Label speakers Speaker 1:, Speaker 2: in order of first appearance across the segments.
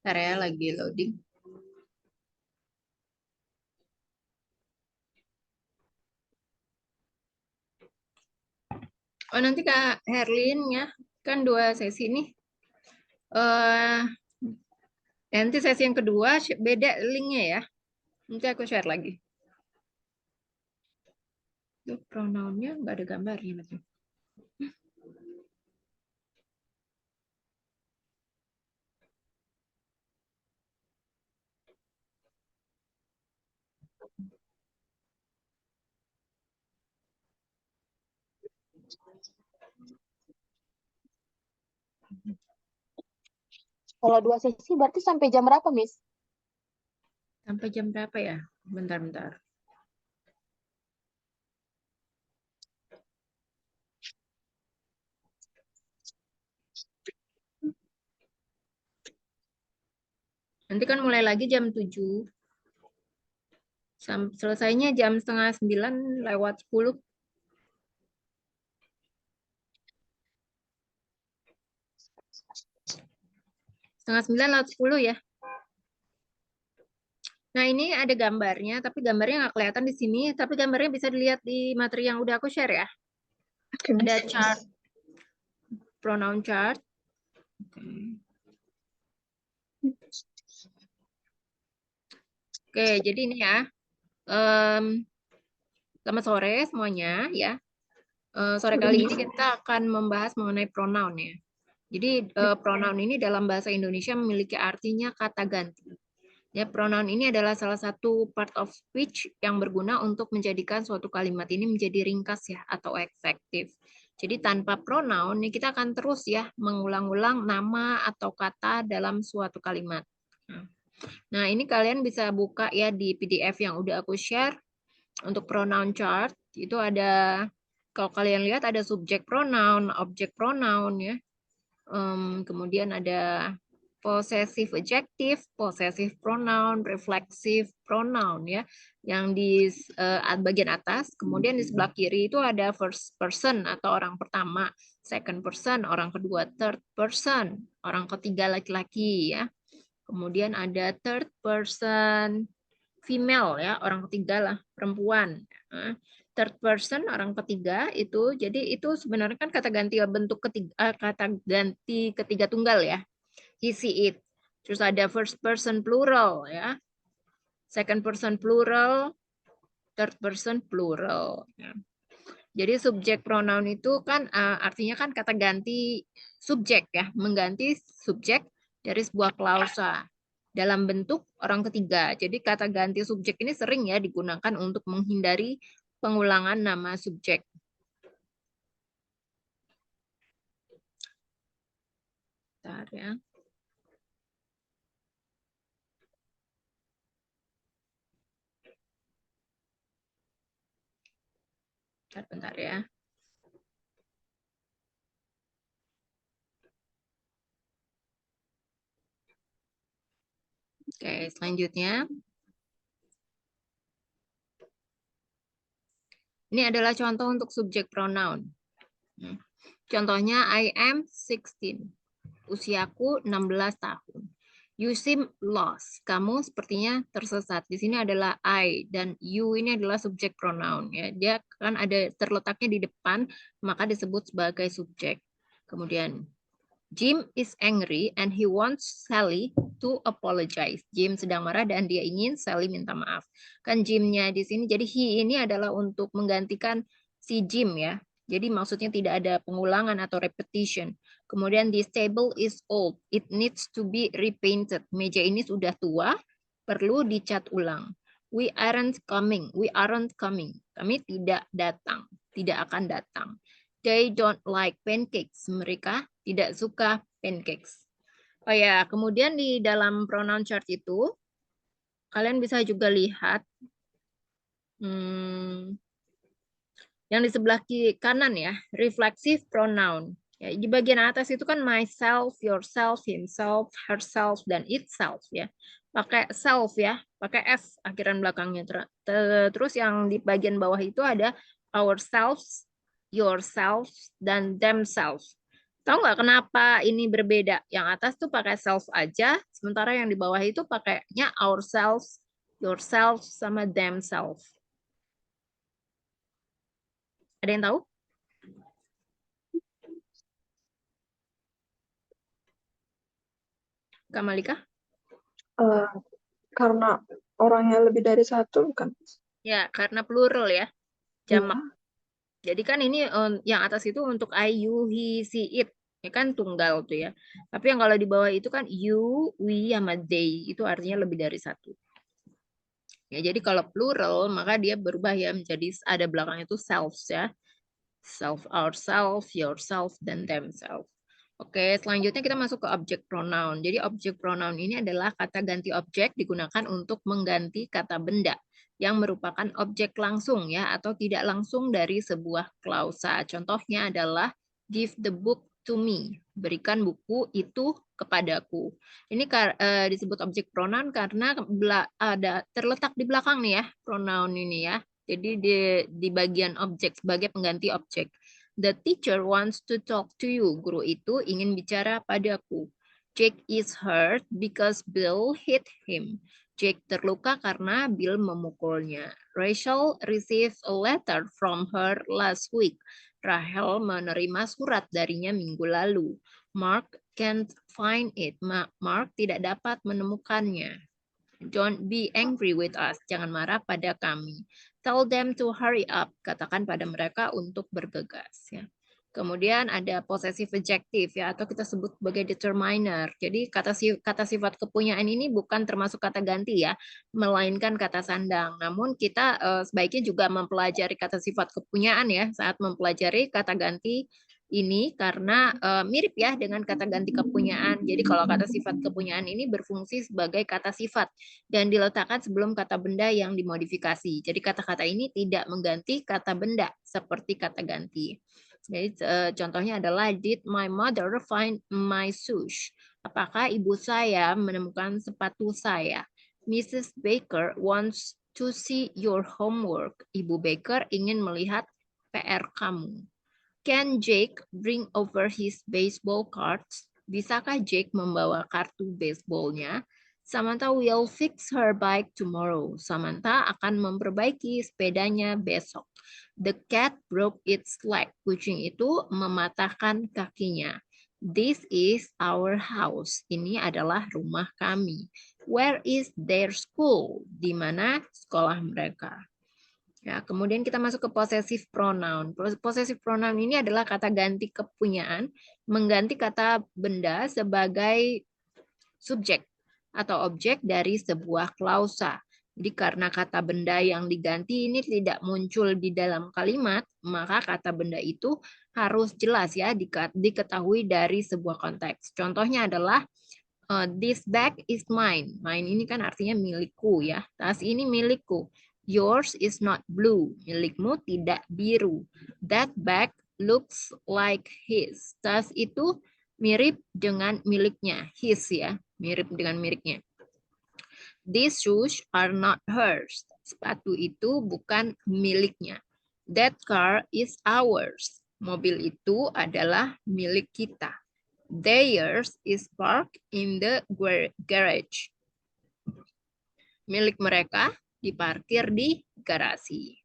Speaker 1: Bentar ya, lagi loading. Oh, nanti Kak Herlin ya, kan 2 sesi nih. Nanti sesi yang kedua beda linknya ya. Nanti aku share lagi. Itu pronounnya nggak ada gambarnya betul.
Speaker 2: Kalau 2 sesi berarti sampai jam berapa, Miss?
Speaker 1: Sampai jam berapa ya? Bentar-bentar. Nanti kan mulai lagi jam 7. Selesainya jam 8:30 lewat 10. Setengah 9 lewat 10 ya. Nah, ini ada gambarnya, tapi gambarnya nggak kelihatan di sini, tapi gambarnya bisa dilihat di materi yang udah aku share ya. Ada chart, pronoun chart. Oke, jadi ini ya. Selamat sore semuanya ya. Sore kali ini kita akan membahas mengenai pronoun ya. Jadi pronoun ini dalam bahasa Indonesia memiliki artinya kata ganti. Ya, pronoun ini adalah salah satu part of speech yang berguna untuk menjadikan suatu kalimat ini menjadi ringkas ya atau efektif. Jadi tanpa pronoun ini kita akan terus ya mengulang-ulang nama atau kata dalam suatu kalimat. Nah, ini kalian bisa buka ya di PDF yang udah aku share. Untuk pronoun chart itu ada, kalau kalian lihat ada subject pronoun, object pronoun ya. Kemudian ada possessive adjective, possessive pronoun, reflexive pronoun ya. Yang di bagian atas, kemudian di sebelah kiri itu ada first person atau orang pertama, second person orang kedua, third person orang ketiga laki-laki ya. Kemudian ada third person female ya, orang ketiga lah, perempuan. Third person orang ketiga itu, jadi itu sebenarnya kan kata ganti bentuk ketiga, kata ganti ketiga tunggal ya, he, she, it. Terus ada first person plural ya, second person plural, third person plural. Ya. Jadi subjek pronoun itu kan artinya kan kata ganti subjek ya, mengganti subjek dari sebuah klausa dalam bentuk orang ketiga. Jadi kata ganti subjek ini sering ya digunakan untuk menghindari pengulangan nama subjek. Bentar ya. Bentar ya. Oke, selanjutnya. Ini adalah contoh untuk subjek pronoun. Contohnya, I am 16. Usiaku 16 tahun. You seem lost. Kamu sepertinya tersesat. Di sini adalah I dan you ini adalah subjek pronoun ya. Dia kan ada terletaknya di depan, maka disebut sebagai subjek. Kemudian Jim is angry and he wants Sally to apologize. Jim sedang marah dan dia ingin Sally minta maaf. Kan Jimnya di sini, jadi he ini adalah untuk menggantikan si Jim ya. Jadi maksudnya tidak ada pengulangan atau repetition. Kemudian this table is old. It needs to be repainted. Meja ini sudah tua, perlu dicat ulang. We aren't coming. We aren't coming. Kami tidak datang. Tidak akan datang. They don't like pancakes. Mereka tidak suka pancakes. Oh ya, kemudian di dalam pronoun chart itu, kalian bisa juga lihat yang di sebelah kiri kanan ya, reflexive pronoun. Ya, di bagian atas itu kan myself, yourself, himself, herself, dan itself ya. Pakai self ya, pakai S akhiran belakangnya. Terus yang di bagian bawah itu ada ourselves, yourselves, dan themselves. Tahu nggak kenapa ini berbeda? Yang atas tuh pakai self aja, sementara yang di bawah itu pakainya ourselves, yourselves, sama themselves. Ada yang tahu? Kak Malika?
Speaker 3: Karena orangnya lebih dari satu, bukan?
Speaker 1: Ya, karena plural ya. Jamak. Jadi kan ini yang atas itu untuk I, you, he, she, it. Ya kan tunggal tuh ya. Tapi yang kalau di bawah itu kan you, we, sama they. Itu artinya lebih dari satu. Ya, jadi kalau plural, maka dia berubah ya menjadi ada belakang itu selves ya. Self, ourself, yourself, dan themselves. Oke, selanjutnya kita masuk ke object pronoun. Jadi object pronoun ini adalah kata ganti objek digunakan untuk mengganti kata benda yang merupakan objek langsung ya atau tidak langsung dari sebuah klausa. Contohnya adalah give the book to me. Berikan buku itu kepadaku. Ini disebut objek pronoun karena ada terletak di belakang nih ya pronoun ini ya. Jadi di bagian objek sebagai pengganti objek. The teacher wants to talk to you. Guru itu ingin bicara padaku. Jake is hurt because Bill hit him. Jake terluka karena Bill memukulnya. Rachel received a letter from her last week. Rachel menerima surat darinya minggu lalu. Mark can't find it. Mark tidak dapat menemukannya. Don't be angry with us. Jangan marah pada kami. Tell them to hurry up. Katakan pada mereka untuk bergegas. Ya. Kemudian ada possessive adjective ya atau kita sebut sebagai determiner. Jadi kata sifat kepunyaan ini bukan termasuk kata ganti ya, melainkan kata sandang. Namun kita sebaiknya juga mempelajari kata sifat kepunyaan ya saat mempelajari kata ganti ini karena mirip ya dengan kata ganti kepunyaan. Jadi kalau kata sifat kepunyaan ini berfungsi sebagai kata sifat dan diletakkan sebelum kata benda yang dimodifikasi. Jadi kata-kata ini tidak mengganti kata benda seperti kata ganti. Jadi contohnya adalah did my mother find my shoes? Apakah ibu saya menemukan sepatu saya? Mrs. Baker wants to see your homework. Ibu Baker ingin melihat PR kamu. Can Jake bring over his baseball cards? Bisakah Jake membawa kartu baseballnya? Samantha will fix her bike tomorrow. Samantha akan memperbaiki sepedanya besok. The cat broke its leg. Kucing itu mematahkan kakinya. This is our house. Ini adalah rumah kami. Where is their school? Di mana sekolah mereka? Ya, kemudian kita masuk ke possessive pronoun. Possessive pronoun ini adalah kata ganti kepunyaan, mengganti kata benda sebagai subjek atau objek dari sebuah klausa. Jadi karena kata benda yang diganti ini tidak muncul di dalam kalimat, maka kata benda itu harus jelas ya diketahui dari sebuah konteks. Contohnya adalah this bag is mine. Mine ini kan artinya milikku ya. Tas ini milikku. Yours is not blue. Milikmu tidak biru. That bag looks like his. Tas itu mirip dengan miliknya. His ya. Mirip dengan miliknya. These shoes are not hers. Sepatu itu bukan miliknya. That car is ours. Mobil itu adalah milik kita. Theirs is parked in the garage. Milik mereka diparkir di garasi.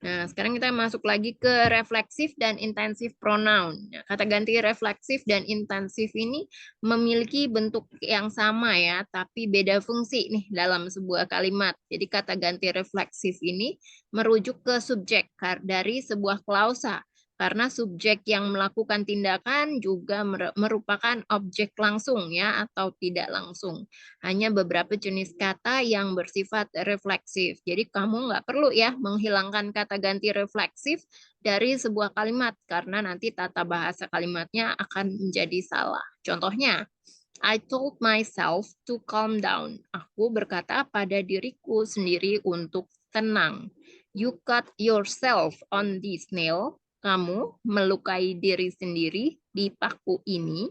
Speaker 1: Nah, sekarang kita masuk lagi ke refleksif dan intensif pronoun. Nah, kata ganti refleksif dan intensif ini memiliki bentuk yang sama ya, tapi beda fungsi nih dalam sebuah kalimat. Jadi kata ganti refleksif ini merujuk ke subjek dari sebuah klausa. Karena subjek yang melakukan tindakan juga merupakan objek langsung ya atau tidak langsung. Hanya beberapa jenis kata yang bersifat refleksif. Jadi kamu nggak perlu ya menghilangkan kata ganti refleksif dari sebuah kalimat karena nanti tata bahasa kalimatnya akan menjadi salah. Contohnya, I told myself to calm down. Aku berkata pada diriku sendiri untuk tenang. You cut yourself on this nail. Kamu melukai diri sendiri di paku ini.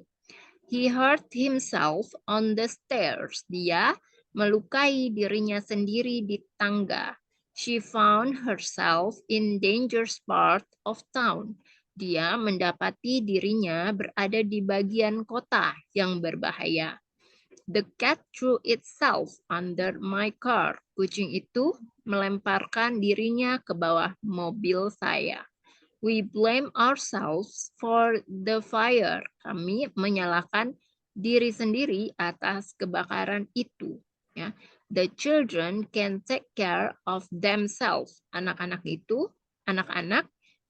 Speaker 1: He hurt himself on the stairs. Dia melukai dirinya sendiri di tangga. She found herself in dangerous part of town. Dia mendapati dirinya berada di bagian kota yang berbahaya. The cat threw itself under my car. Kucing itu melemparkan dirinya ke bawah mobil saya. We blame ourselves for the fire. Kami menyalahkan diri sendiri atas kebakaran itu. Ya. The children can take care of themselves. Anak-anak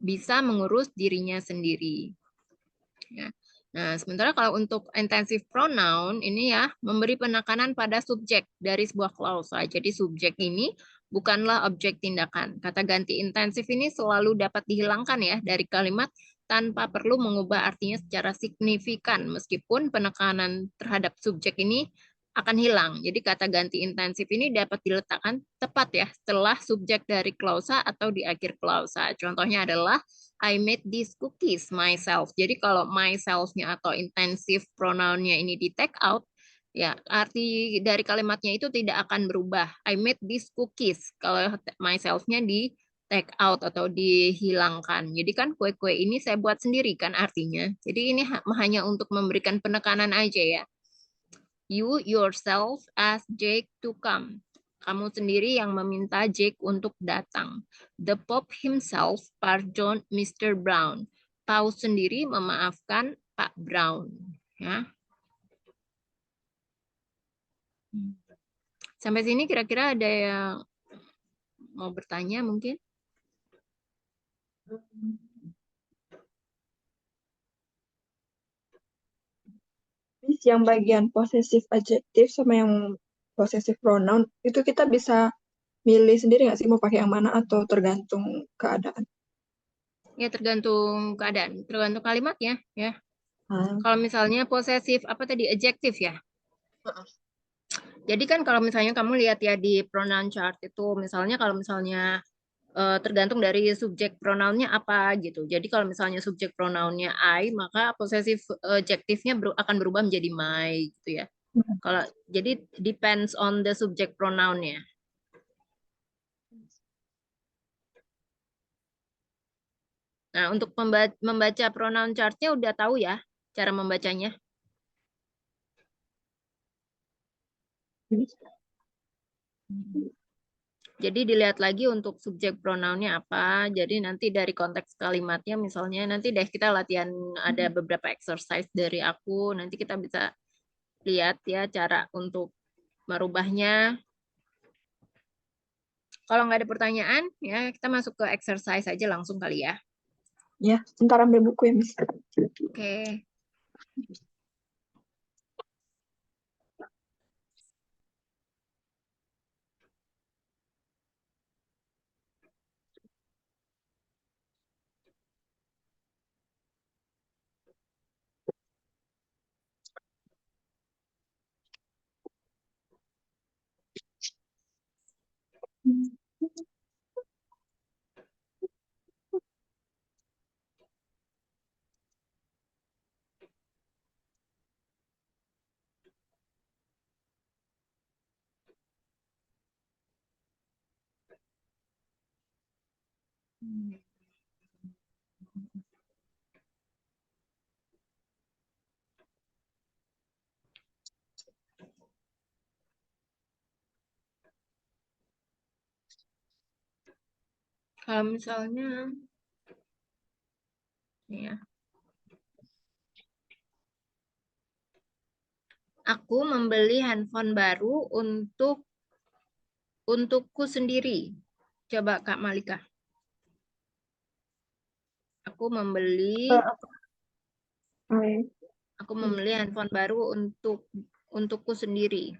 Speaker 1: bisa mengurus dirinya sendiri. Ya. Nah, sementara kalau untuk intensive pronoun ini ya memberi penekanan pada subjek dari sebuah klausa. Jadi subjek ini bukanlah objek tindakan. Kata ganti intensif ini selalu dapat dihilangkan ya dari kalimat tanpa perlu mengubah artinya secara signifikan meskipun penekanan terhadap subjek ini akan hilang. Jadi kata ganti intensif ini dapat diletakkan tepat ya setelah subjek dari klausa atau di akhir klausa. Contohnya adalah I made these cookies myself. Jadi kalau myself-nya atau intensive pronoun-nya ini di take out, ya arti dari kalimatnya itu tidak akan berubah. I made these cookies. Kalau myself-nya di take out atau dihilangkan. Jadi kan kue-kue ini saya buat sendiri kan artinya. Jadi ini hanya untuk memberikan penekanan aja ya. You yourself ask Jake to come. Kamu sendiri yang meminta Jake untuk datang. The Pope himself pardoned Mr. Brown. Paus sendiri memaafkan Pak Brown. Ya. Sampai sini kira-kira ada yang mau bertanya mungkin?
Speaker 3: Miss, yang bagian possessive adjective sama yang possessive pronoun itu kita bisa milih sendiri nggak sih mau pakai yang mana atau tergantung keadaan?
Speaker 1: Ya tergantung keadaan, tergantung kalimatnya ya.
Speaker 3: Hmm.
Speaker 1: Kalau misalnya posesif apa tadi adjektif ya? Jadi kan kalau misalnya kamu lihat ya di pronoun chart itu misalnya kalau misalnya tergantung dari subjek pronounnya apa gitu. Jadi kalau misalnya subjek pronounnya I, maka posesif adjektifnya akan berubah menjadi my gitu ya. Kalau jadi depends on the subject pronounnya. Nah, untuk membaca pronoun chartnya udah tahu ya cara membacanya. Jadi dilihat lagi untuk subjek pronounnya apa. Jadi nanti dari konteks kalimatnya misalnya nanti deh kita latihan ada beberapa exercise dari aku. Nanti kita bisa lihat ya cara untuk merubahnya. Kalau nggak ada pertanyaan, ya kita masuk ke exercise aja langsung kali ya.
Speaker 3: Ya, sebentar ambil buku ya, Miss.
Speaker 1: Oke. Kalau misalnya, nih ya, aku membeli handphone baru untukku sendiri. Coba Kak Malika. Aku membeli
Speaker 3: I,
Speaker 1: Aku membeli handphone baru untukku sendiri.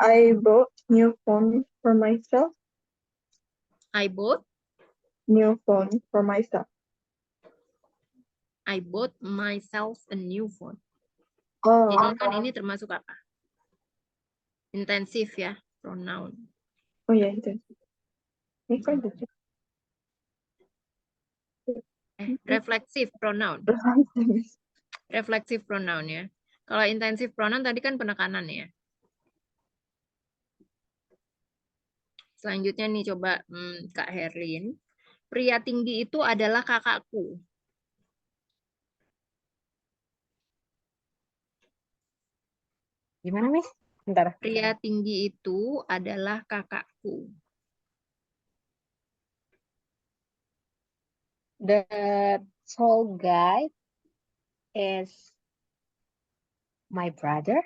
Speaker 3: I bought new phone for myself.
Speaker 1: I bought
Speaker 3: New phone for myself.
Speaker 1: myself a new phone.
Speaker 3: Oh,
Speaker 1: Jadi kan ini termasuk apa? Intensif ya, pronoun.
Speaker 3: oh ya itu. Ini kan gitu.
Speaker 1: Refleksif pronoun. Refleksif pronoun ya. Kalau intensif pronoun tadi kan penekanan ya. Selanjutnya nih coba Kak Herlin. Pria tinggi itu adalah kakakku.
Speaker 2: Gimana, Miss? Bentar.
Speaker 1: Pria tinggi itu adalah kakakku.
Speaker 2: The tall guy is my brother.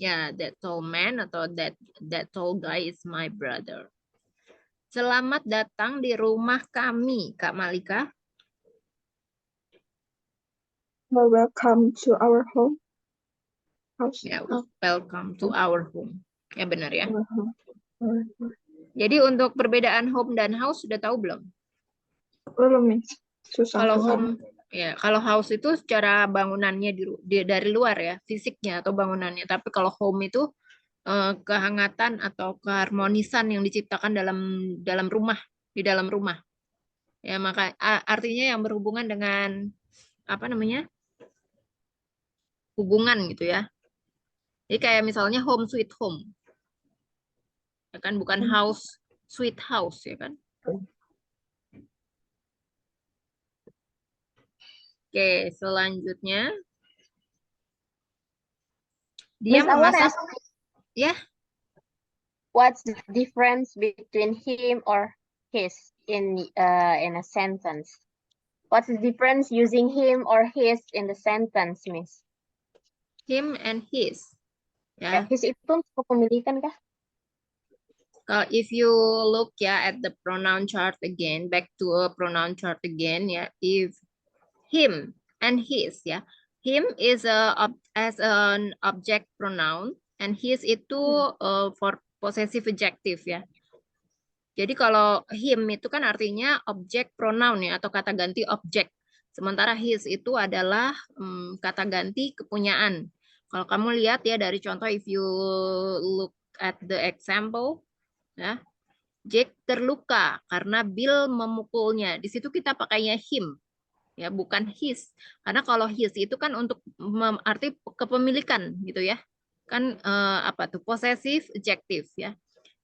Speaker 1: Ya, that tall man atau that tall guy is my brother. Selamat datang di rumah kami, Kak Malika.
Speaker 3: Well, welcome to our home. House.
Speaker 1: Ya, welcome to our home. Ya benar ya.
Speaker 3: Our home. Our home.
Speaker 1: Jadi untuk perbedaan home dan house sudah tahu belum?
Speaker 3: Belum, Miss. Susah.
Speaker 1: Kalau home, ya kalau house itu secara bangunannya dari luar ya, fisiknya atau bangunannya. Tapi kalau home itu kehangatan atau keharmonisan yang diciptakan dalam rumah, di dalam rumah. Ya maka artinya yang berhubungan dengan apa namanya? Hubungan gitu ya. Jadi kayak misalnya home sweet home. Ya kan bukan house sweet house ya kan. Oke, selanjutnya dia
Speaker 2: Miss, I wanna
Speaker 1: memasak
Speaker 2: ask,
Speaker 1: ya.
Speaker 2: what's the difference between him or his in a sentence? What's the difference using him or his in the sentence, Miss?
Speaker 1: Him and his. Ya.
Speaker 2: His itu untuk kepemilikan kah?
Speaker 1: If you look ya at the pronoun chart again, back to a pronoun chart again ya, if him and his ya, him is as an object pronoun and his itu for possessive adjective ya. Jadi kalau him itu kan artinya objek pronoun ya atau kata ganti objek. Sementara his itu adalah kata ganti kepunyaan. Kalau kamu lihat ya dari contoh, if you look at the example ya, Jack terluka karena Bill memukulnya. Di situ kita pakainya him ya, bukan his. Karena kalau his itu kan untuk arti kepemilikan gitu ya. Kan apa tuh? Possessive adjective ya.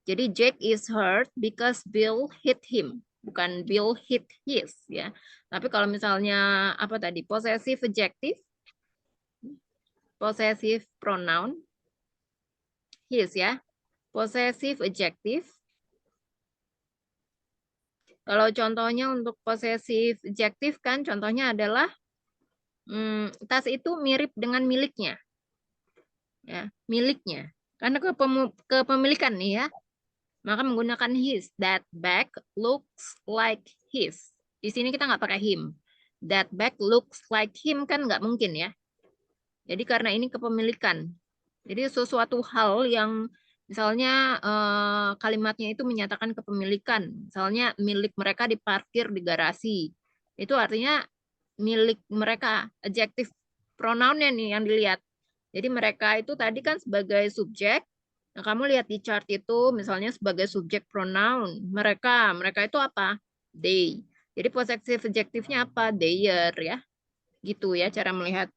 Speaker 1: Jadi Jack is hurt because Bill hit him, bukan Bill hit his ya. Tapi kalau misalnya apa tadi? Possessive adjective, possessive pronoun his ya. Possessive adjective. Kalau contohnya untuk possessive adjective kan contohnya adalah tas itu mirip dengan miliknya. Ya, miliknya. Karena kepemilikan nih ya. Maka menggunakan his. That bag looks like his. Di sini kita nggak pakai him. That bag looks like him kan nggak mungkin ya. Jadi karena ini kepemilikan. Jadi sesuatu hal yang misalnya kalimatnya itu menyatakan kepemilikan. Misalnya milik mereka diparkir di garasi. Itu artinya milik mereka. Adjektif pronounnya nih yang dilihat. Jadi mereka itu tadi kan sebagai subjek. Nah, kamu lihat di chart itu misalnya sebagai subjek pronoun. Mereka itu apa? They. Jadi possessive adjektifnya apa? Their ya. Gitu ya cara melihat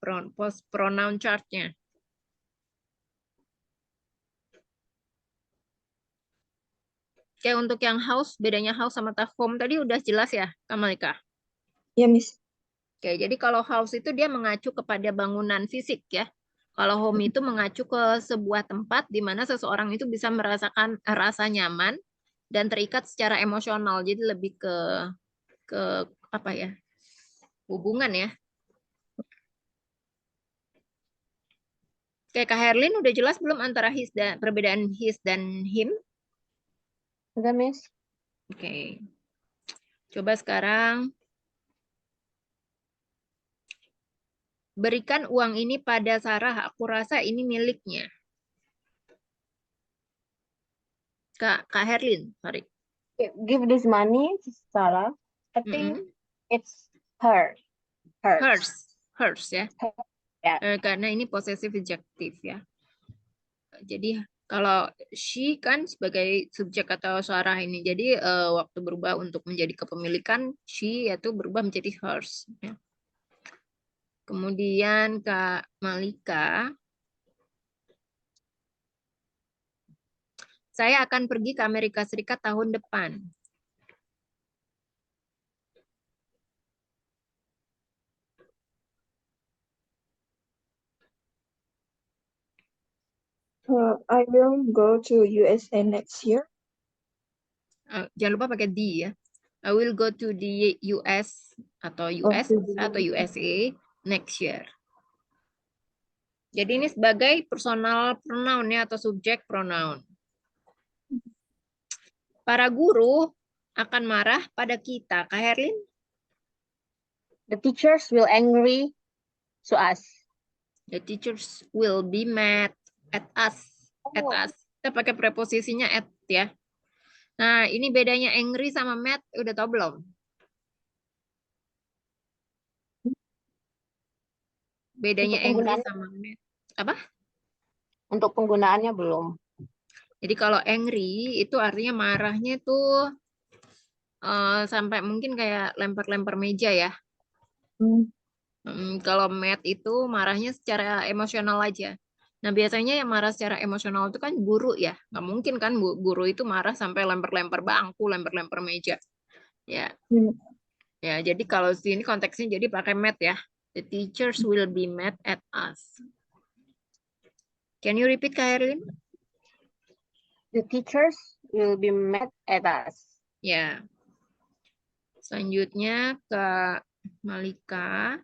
Speaker 1: pronoun chartnya. Oke, untuk yang house, bedanya house sama home tadi udah jelas ya, Kamalika?
Speaker 3: Ya, Miss.
Speaker 1: Oke, jadi kalau house itu dia mengacu kepada bangunan fisik ya. Kalau home itu mengacu ke sebuah tempat di mana seseorang itu bisa merasakan rasa nyaman dan terikat secara emosional. Jadi lebih ke apa ya? Hubungan ya. Kayak Kak Herlin udah jelas belum antara his dan perbedaan his dan him?
Speaker 2: Udah, Miss.
Speaker 1: Oke. Coba sekarang berikan uang ini pada Sarah. Aku rasa ini miliknya. Kak Herlin, sorry.
Speaker 2: Give this money to Sarah. I think
Speaker 1: Mm-mm.
Speaker 2: it's her. Hers.
Speaker 1: Hers, hers ya.
Speaker 2: Ya.
Speaker 1: Karena ini possessive adjective ya. Jadi kalau she kan sebagai subjek atau Sarah ini. Jadi waktu berubah untuk menjadi kepemilikan she yaitu berubah menjadi hers. Ya. Kemudian Kak Malika, saya akan pergi ke Amerika Serikat tahun depan.
Speaker 3: I will go to USA next year.
Speaker 1: Jangan lupa pakai D ya. I will go to the US atau US
Speaker 3: to the
Speaker 1: atau USA next year. Jadi ini sebagai personal pronoun ya atau subjek pronoun. Para guru akan marah pada kita. Kak Herlin?
Speaker 2: The teachers will angry to us.
Speaker 1: The teachers will be mad at us. At us. Kita pakai preposisinya at ya. Nah, ini bedanya angry sama mad udah tau belum? Bedanya
Speaker 2: Untuk
Speaker 1: angry
Speaker 2: penggunaan
Speaker 1: sama mad. Apa?
Speaker 2: untuk penggunaannya belum.
Speaker 1: Jadi kalau angry itu artinya marahnya tuh sampai mungkin kayak lempar-lempar meja ya. Kalau mad itu marahnya secara emosional aja. Nah, biasanya yang marah secara emosional itu kan guru ya. Nggak mungkin kan guru itu marah sampai lempar-lempar bangku, lempar-lempar meja. Ya, ya. Jadi kalau sini konteksnya jadi pakai mad ya. The teachers will be mad at us. Can you repeat, Kak Erlin?
Speaker 2: The teachers will be mad at us.
Speaker 1: Ya. Selanjutnya Kak Malika.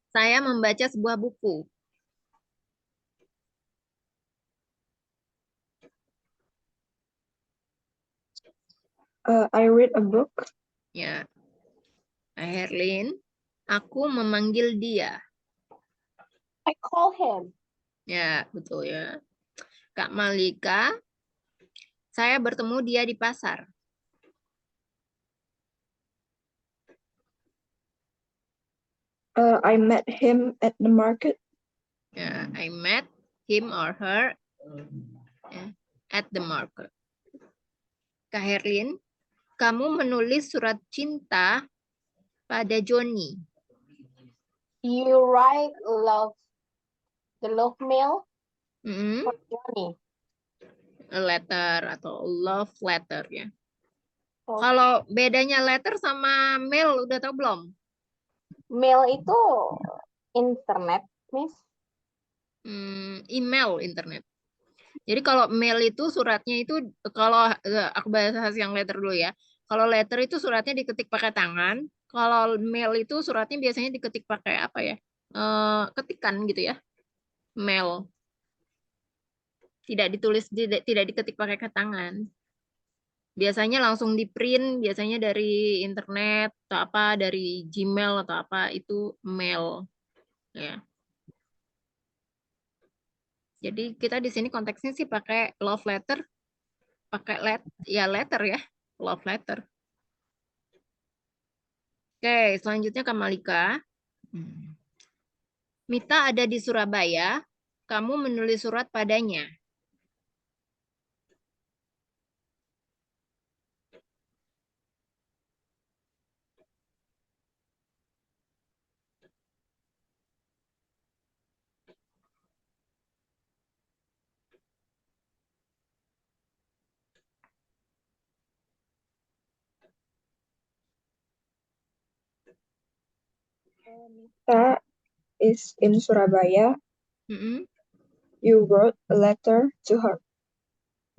Speaker 1: Saya membaca sebuah buku.
Speaker 3: I read a book.
Speaker 1: Ya. Kak Herlin, aku memanggil dia.
Speaker 2: I call him.
Speaker 1: Ya, betul ya. Kak Malika, saya bertemu dia di pasar.
Speaker 3: I met him at the market.
Speaker 1: Ya, I met him or her at the market. Kak Herlin, kamu menulis surat cinta pada Joni.
Speaker 2: You write the love mail
Speaker 1: Mm-mm.
Speaker 2: for Johnny.
Speaker 1: A letter atau love letter ya.
Speaker 2: Oh.
Speaker 1: Kalau bedanya letter sama mail udah tahu belum?
Speaker 2: Mail itu internet, Miss.
Speaker 1: Email internet. Jadi kalau mail itu suratnya itu kalau aku bahas yang letter dulu ya. Kalau letter itu suratnya diketik pakai tangan. Kalau mail itu suratnya biasanya diketik pakai apa ya? Ketikan gitu ya. Mail. Tidak ditulis, tidak diketik pakai tangan. Biasanya langsung di print, biasanya dari internet atau apa, dari Gmail atau apa itu mail. Ya. Jadi kita di sini konteksnya sih pakai love letter, pakai ya letter ya, love letter. Oke, selanjutnya Kak Malika. Mita ada di Surabaya, kamu menulis surat padanya.
Speaker 3: Mita is in Surabaya.
Speaker 1: Mm-mm.
Speaker 3: You wrote a letter to her.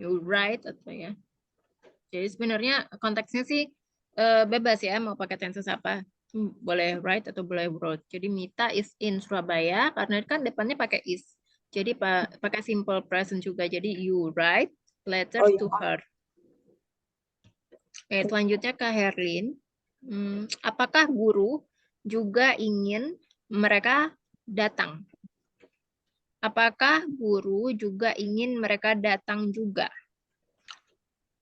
Speaker 1: You write atau ya. Jadi sebenarnya konteksnya sih bebas ya mau pakai tenses apa. Boleh write atau boleh wrote. Jadi Mita is in Surabaya karena kan depannya pakai is. Jadi pakai simple present juga. Jadi you write letter
Speaker 3: Oh iya.
Speaker 1: to her. Selanjutnya ke Herlin. Apakah guru juga ingin mereka datang? Apakah guru juga ingin mereka datang juga?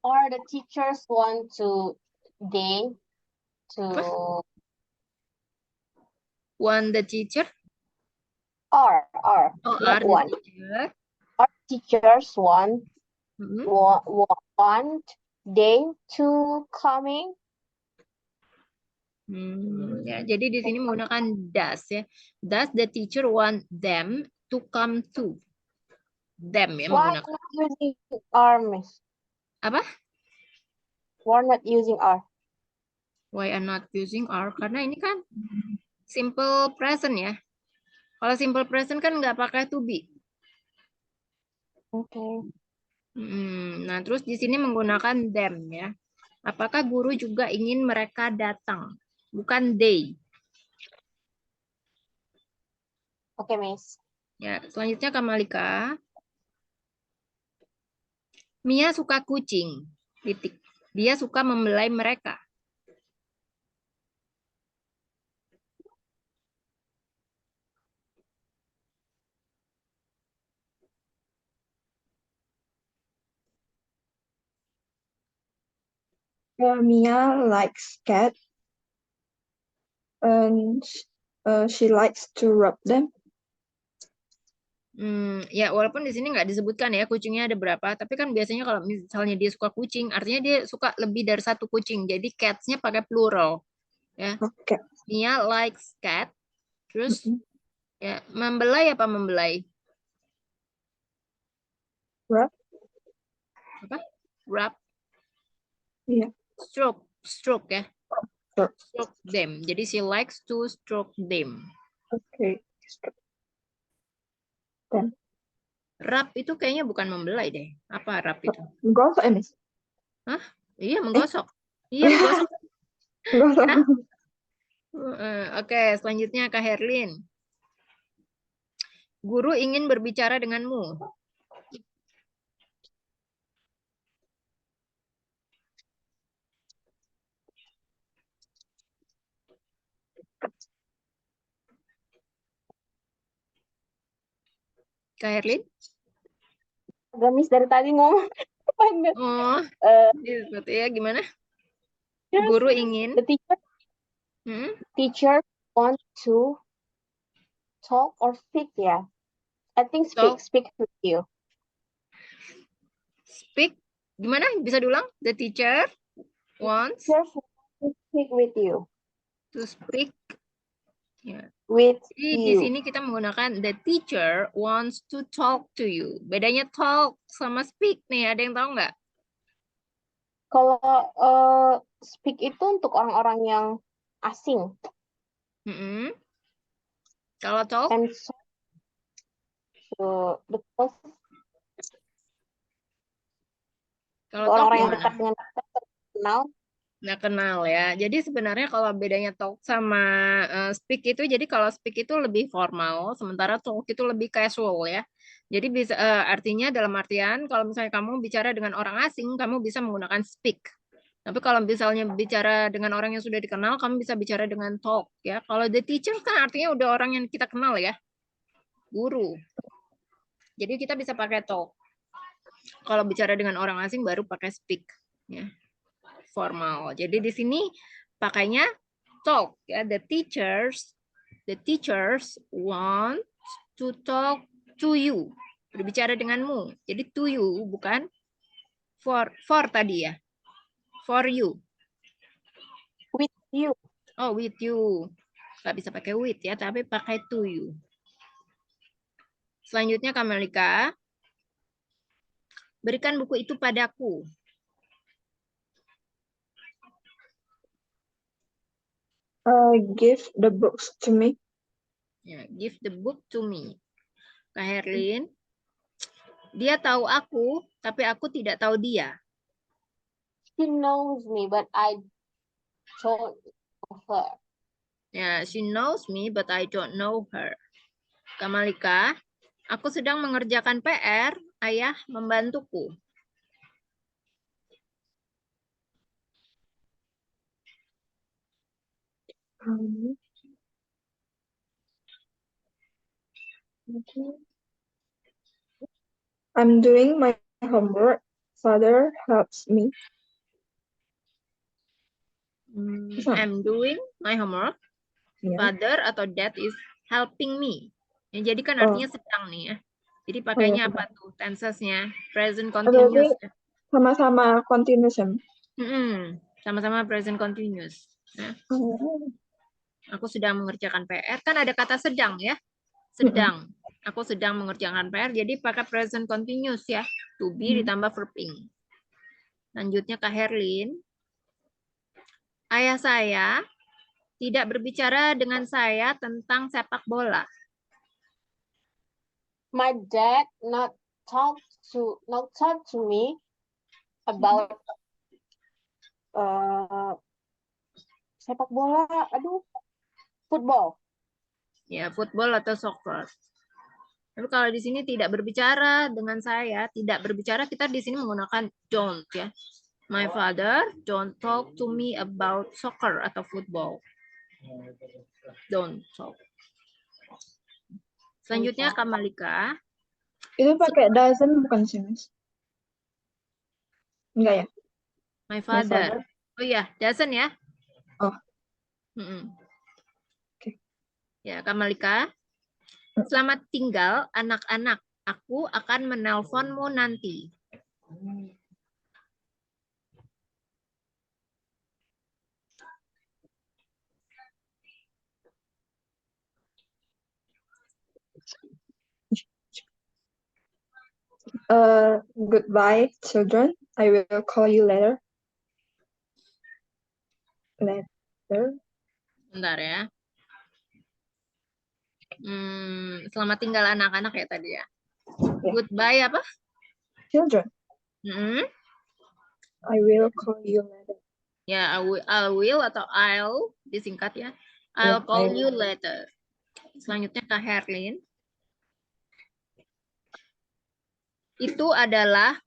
Speaker 2: Or the teachers want they to
Speaker 1: Want the teacher?
Speaker 2: or
Speaker 1: Oh,
Speaker 2: not
Speaker 1: are the
Speaker 2: want.
Speaker 1: teacher?
Speaker 2: Or teachers want
Speaker 1: Hmm.
Speaker 2: want they to coming.
Speaker 1: Ya, jadi di sini menggunakan does ya. Does the teacher want them to come to? Them ya
Speaker 2: Why
Speaker 1: menggunakan.
Speaker 2: not using are, Miss?
Speaker 1: Apa?
Speaker 2: Why not using are?
Speaker 1: Why are not using are? Karena ini kan simple present ya. Kalau simple present kan nggak pakai to be.
Speaker 2: Okay.
Speaker 1: Nah, terus di sini menggunakan them ya. Apakah guru juga ingin mereka datang? Bukan they.
Speaker 2: Okay, Miss.
Speaker 1: Ya, selanjutnya Kamalika. Mia suka kucing. Titik. Dia suka membelai mereka.
Speaker 3: Mia likes cat and she likes to rub them.
Speaker 1: Ya walaupun di sini nggak disebutkan ya kucingnya ada berapa, tapi kan biasanya kalau misalnya dia suka kucing, artinya dia suka lebih dari satu kucing. Jadi cats-nya pakai plural, ya.
Speaker 3: Oke.
Speaker 1: Mia likes cat, terus
Speaker 3: Mm-mm.
Speaker 1: ya membelai apa membelai?
Speaker 3: Rub.
Speaker 1: Apa? Rub,
Speaker 3: Iya.
Speaker 1: stroke ya.
Speaker 3: Stroke.
Speaker 1: Stroke them. Jadi she likes to stroke them.
Speaker 3: Oke. Dan
Speaker 1: Rub itu kayaknya bukan membelai deh. Apa rub itu?
Speaker 3: menggosok ini.
Speaker 1: Hah? Iya menggosok. Iya menggosok.
Speaker 3: Menggosok.
Speaker 1: Ya? Oke, selanjutnya Kak Herlin. Guru ingin berbicara denganmu. Kak Herlin?
Speaker 2: Gak, Miss, dari tadi ngomong.
Speaker 1: Oh, seperti ya gimana?
Speaker 2: Yes,
Speaker 1: Guru ingin.
Speaker 2: the teacher want to talk or speak, yeah. I think
Speaker 1: Talk.
Speaker 2: speak with you.
Speaker 1: Speak. Gimana? Bisa diulang? The teacher wants
Speaker 2: Teacher wants to speak with you.
Speaker 1: to speak. Ya.
Speaker 2: With
Speaker 1: Jadi di
Speaker 2: you.
Speaker 1: sini kita menggunakan the teacher wants to talk to you. Bedanya talk sama speak nih, ada yang tahu nggak?
Speaker 2: Kalau speak itu untuk orang-orang yang asing.
Speaker 1: Kalau talk?
Speaker 2: And so because
Speaker 1: Kalau
Speaker 2: orang-orang
Speaker 1: talk
Speaker 2: yang dekat dengan kita kenal.
Speaker 1: Nggak kenal ya. Jadi sebenarnya kalau bedanya talk sama speak itu, jadi kalau speak itu lebih formal, sementara talk itu lebih casual ya. Jadi bisa artinya dalam artian kalau misalnya kamu bicara dengan orang asing, kamu bisa menggunakan speak. Tapi kalau misalnya bicara dengan orang yang sudah dikenal, kamu bisa bicara dengan talk ya. Kalau the teacher kan artinya udah orang yang kita kenal ya, guru. Jadi kita bisa pakai talk. Kalau bicara dengan orang asing baru pakai speak ya. Formal. Jadi di sini pakainya talk ya. The teachers want to talk to you. Berbicara denganmu. Jadi to you bukan for tadi ya. For you.
Speaker 2: With you.
Speaker 1: Oh, with you. Gak bisa pakai with ya, tapi pakai to you. Selanjutnya Kamelika. Berikan buku itu padaku.
Speaker 3: Give the books to me.
Speaker 1: Ya, give the book to me. Kak Herlin, dia tahu aku, tapi aku tidak tahu dia.
Speaker 2: She knows me, but I don't know her.
Speaker 1: Ya, she knows me, but I don't know her. Kamalika, aku sedang mengerjakan PR, ayah membantuku.
Speaker 3: Um, okay. I'm doing my homework. Father helps me. Sama.
Speaker 1: I'm doing my homework.
Speaker 3: Ya.
Speaker 1: Father atau dad is helping me. Ya, jadi kan
Speaker 3: Oh.
Speaker 1: artinya sedang nih ya. Jadi pakainya
Speaker 3: Oh, ya.
Speaker 1: apa tuh? Tensesnya present
Speaker 3: Berarti
Speaker 1: continuous.
Speaker 3: sama-sama continuous ya?
Speaker 1: Sama-sama present continuous. Ya.
Speaker 3: Oh.
Speaker 1: Aku sedang mengerjakan PR. Kan ada kata sedang ya. Sedang. Aku sedang mengerjakan PR. Jadi pakai present continuous ya. To be ditambah verb ing. Lanjutnya Kak Herlin. Ayah saya tidak berbicara dengan saya tentang sepak bola.
Speaker 2: My dad not talk to me about sepak bola. Aduh, football.
Speaker 1: Ya, football atau soccer. Tapi kalau di sini tidak berbicara dengan saya, tidak berbicara kita di sini menggunakan don't ya. My father don't talk to me about soccer atau football. Don't talk. Selanjutnya Kamalika.
Speaker 3: Itu pakai doesn't bukan sih, Miss? Enggak ya?
Speaker 1: My father. Oh iya, doesn't ya.
Speaker 3: Oh.
Speaker 1: Okay. Ya, Kamalika. Selamat tinggal anak-anak. Aku akan menelponmu nanti.
Speaker 3: Goodbye, children. I will call you later. Later.
Speaker 1: Bentar ya. Selamat tinggal anak-anak ya tadi ya.
Speaker 3: Yeah.
Speaker 1: Goodbye apa?
Speaker 3: Children. I will call you later.
Speaker 1: Ya, I will atau I'll disingkat ya. I'll call you later. Selanjutnya Kak Herlin. Itu adalah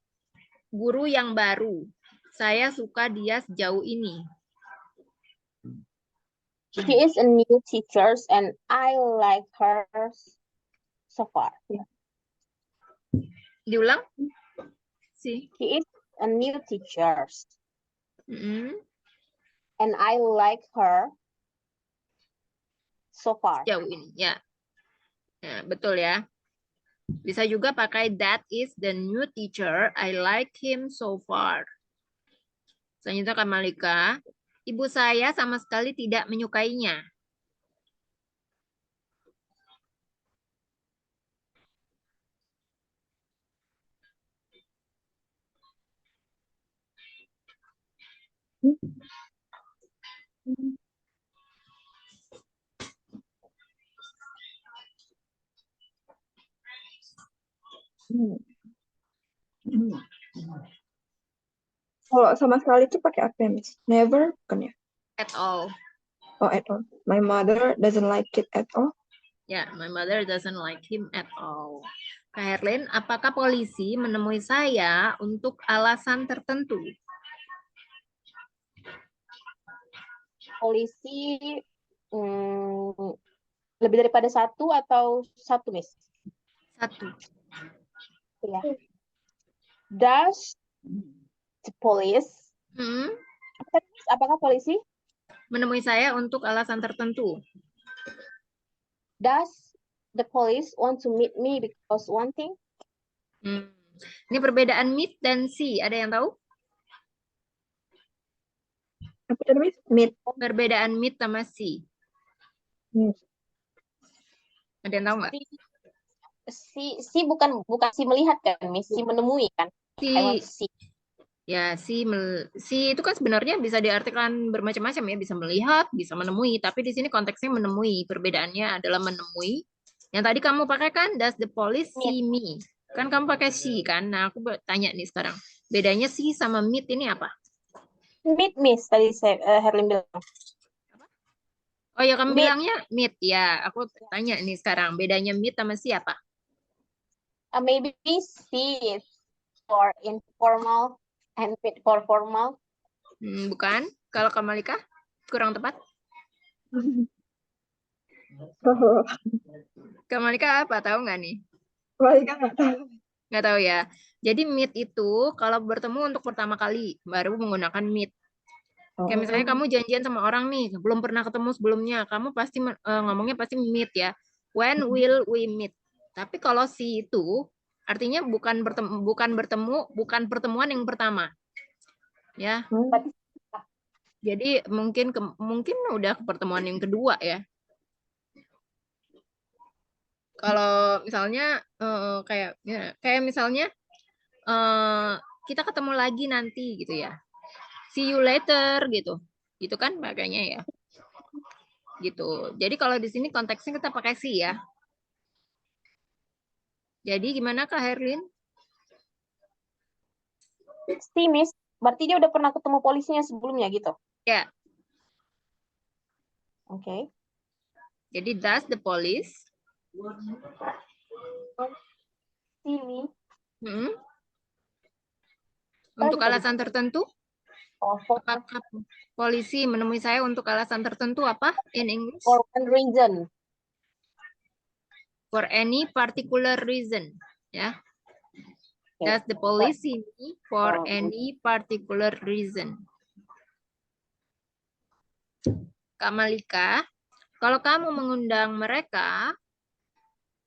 Speaker 1: guru yang baru. Saya suka dia sejauh ini.
Speaker 2: She is a new teacher and I like her so far.
Speaker 1: Diulang? Si.
Speaker 2: She is a new teacher. And I like her so far.
Speaker 1: Sejauh ini, ya. Ya, betul ya. Bisa juga pakai that is the new teacher. I like him so far. Selanjutnya Kamalika. Ibu saya sama sekali tidak menyukainya.
Speaker 3: Kalau sama sekali itu pakai apa ya, Miss? Never, bukan ya?
Speaker 1: At all.
Speaker 3: Oh, at all. My mother doesn't like it at all.
Speaker 1: Ya, my mother doesn't like him at all. Kak Herlin, apakah polisi menemui saya untuk alasan tertentu?
Speaker 2: Polisi lebih daripada satu atau satu, Miss?
Speaker 1: Satu.
Speaker 2: Ya. Does the police? Apakah polisi
Speaker 1: menemui saya untuk alasan tertentu?
Speaker 2: Does the police want to meet me because one thing?
Speaker 1: Ini perbedaan meet dan see. Ada yang tahu?
Speaker 3: Apa tadi, Miss? Meet.
Speaker 1: Perbedaan meet sama see. Ada yang tahu nggak?
Speaker 2: Si bukan si melihat kan, Miss? Si menemui kan? I want to see.
Speaker 1: Ya, si itu kan sebenarnya bisa diartikan bermacam-macam ya, bisa melihat, bisa menemui, tapi di sini konteksnya menemui. Perbedaannya adalah menemui. Yang tadi kamu pakai kan, does the police
Speaker 2: Meet.
Speaker 1: see me? Kan kamu pakai see kan? Nah, aku tanya nih sekarang. Bedanya see sama meet ini apa?
Speaker 2: Meet, Miss. Tadi Herlin bilang.
Speaker 1: Oh ya, kamu
Speaker 2: Meet.
Speaker 1: bilangnya meet ya. Aku tanya nih sekarang, bedanya meet sama siapa?
Speaker 2: Maybe C is for informal and meet for formal.
Speaker 1: Bukan. Kalau Kamalika kurang tepat.
Speaker 3: Oh,
Speaker 1: Kamalika apa? Tahu nggak nih?
Speaker 3: Malika nggak tahu.
Speaker 1: Nggak tahu ya. Jadi meet itu kalau bertemu untuk pertama kali baru menggunakan meet. Kayak misalnya kamu janjian sama orang nih, belum pernah ketemu sebelumnya, kamu pasti ngomongnya pasti meet ya. When will we meet? Tapi kalau si itu artinya bukan pertemuan yang pertama, ya. Jadi mungkin udah pertemuan yang kedua ya. Kalau misalnya kayak misalnya kita ketemu lagi nanti gitu ya. See you later gitu. Gitu kan makanya ya. Gitu. Jadi kalau di sini konteksnya kita pakai see ya. Jadi gimana Kak Herlin?
Speaker 2: C, Miss. Berarti dia udah pernah ketemu polisinya sebelumnya gitu.
Speaker 1: Ya,
Speaker 2: Oke.
Speaker 1: jadi does the police
Speaker 2: See me.
Speaker 1: hmm,
Speaker 2: Apa
Speaker 1: untuk
Speaker 2: lagi tadi?
Speaker 1: alasan tertentu?
Speaker 2: Oh, for
Speaker 1: Apakah polisi menemui saya untuk alasan tertentu apa in English?
Speaker 2: one reason.
Speaker 1: For any particular reason, ya.
Speaker 2: Okay.
Speaker 1: Does the police see me for
Speaker 2: Oh.
Speaker 1: any particular reason? Kak Malika, kalau kamu mengundang mereka,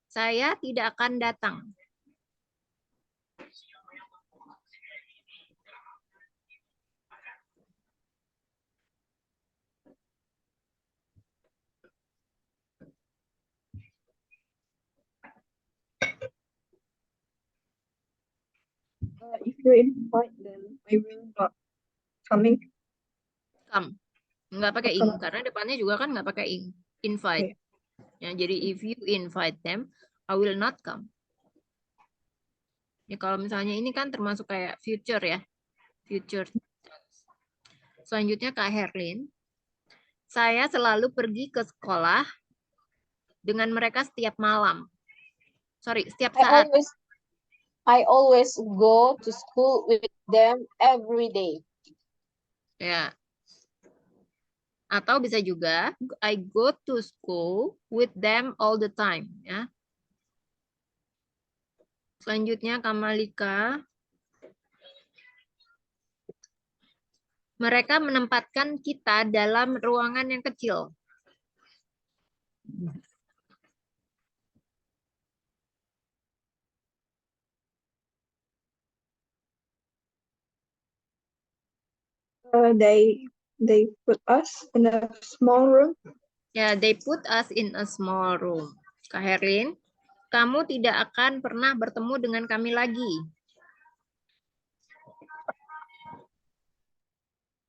Speaker 1: saya tidak akan datang.
Speaker 3: If you invite them, I will not coming.
Speaker 1: Come. Nggak pakai ing, karena depannya juga kan nggak pakai ing. Invite. Ya, jadi if you invite them, I will not come. Ya, kalau misalnya ini kan termasuk kayak future ya. Future. Selanjutnya Kak Herlin. Saya selalu pergi ke sekolah dengan mereka setiap malam. Sorry, setiap saat.
Speaker 2: I always go to school with them every day.
Speaker 1: Ya. Atau bisa juga I go to school with them all the time, ya. Selanjutnya Kamalika. Mereka menempatkan kita dalam ruangan yang kecil.
Speaker 3: They put us in a small room.
Speaker 1: Ya, they put us in a small room. Kak Herlin, kamu tidak akan pernah bertemu dengan kami lagi.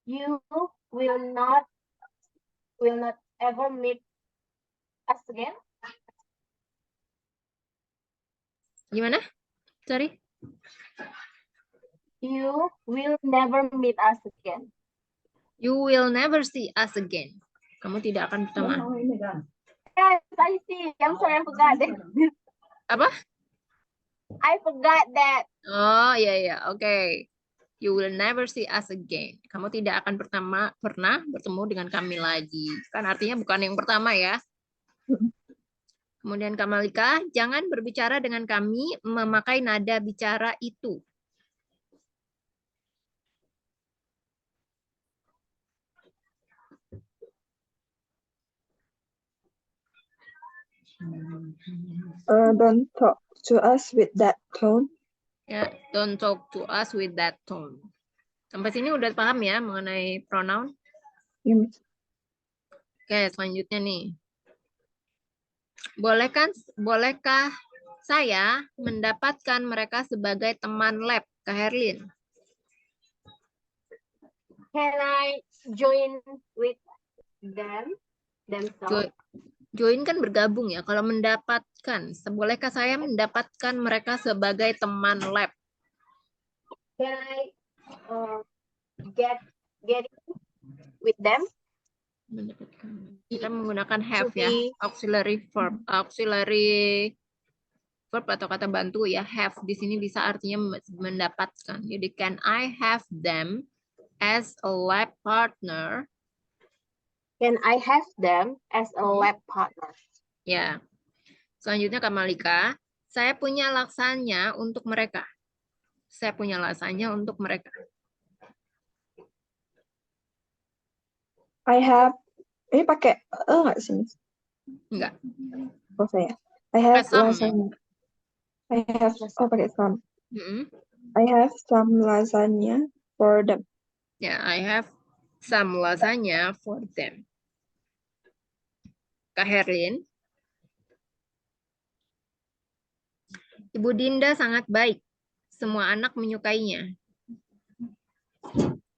Speaker 2: You will not ever meet us again.
Speaker 1: Gimana? Sorry.
Speaker 2: You will never meet us again.
Speaker 1: You will never see us again. Kamu tidak akan bertemu.
Speaker 2: Yes, I see. I'm sorry, I forgot that.
Speaker 1: Apa?
Speaker 2: I forgot that.
Speaker 1: Oh, iya, iya. Oke. You will never see us again. Kamu tidak akan pernah bertemu dengan kami lagi. Kan artinya bukan yang pertama ya. Kemudian Kamalika, jangan berbicara dengan kami memakai nada bicara itu.
Speaker 3: Don't talk to us with that tone.
Speaker 1: Ya, don't talk to us with that tone. Sampai sini udah paham ya mengenai pronoun?
Speaker 3: Yes.
Speaker 1: Oke, selanjutnya nih. Bolehkah saya mendapatkan mereka sebagai teman lab, Kak Herlin?
Speaker 2: Can I join with them? Themselves?
Speaker 1: Join kan bergabung ya. Kalau mendapatkan, bolehkah saya mendapatkan mereka sebagai teman lab?
Speaker 2: Can I get with them?
Speaker 1: Mendapatkan. Kita menggunakan have ya,
Speaker 2: be-
Speaker 1: auxiliary verb atau kata bantu ya. Have di sini bisa artinya mendapatkan. Jadi can I have them as a lab partner?
Speaker 2: Can I have them as a lab partner?
Speaker 1: Ya. Selanjutnya Kak Malika, saya punya lasagna untuk mereka. Saya punya lasagna untuk mereka.
Speaker 3: I have, ini pakai nggak sih, Miss?
Speaker 1: Enggak.
Speaker 3: Oh, saya. I have
Speaker 1: some,
Speaker 3: lasagna. I have, pakai some.
Speaker 1: Mm-mm.
Speaker 3: I have some lasagna for them.
Speaker 1: Ya, I have some lasagna for them. Kak Herlin. Ibu Dinda sangat baik. Semua anak menyukainya.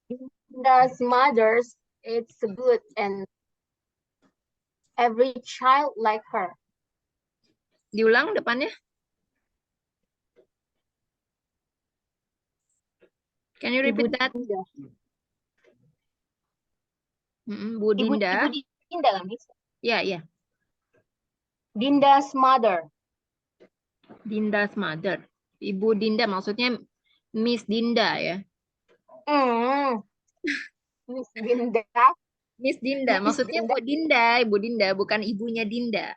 Speaker 2: Dinda's mother's it's good and every child like her.
Speaker 1: Diulang depannya. Can you repeat that? Bu Dinda.
Speaker 2: Ibu Dinda kan, Miss?
Speaker 1: Ya, ya.
Speaker 2: Dinda's mother.
Speaker 1: Dinda's mother. Ibu Dinda maksudnya Miss Dinda ya.
Speaker 2: Miss Dinda.
Speaker 1: Miss Dinda,
Speaker 2: Miss
Speaker 1: maksudnya
Speaker 2: Dinda.
Speaker 1: Ibu Dinda, bukan ibunya Dinda.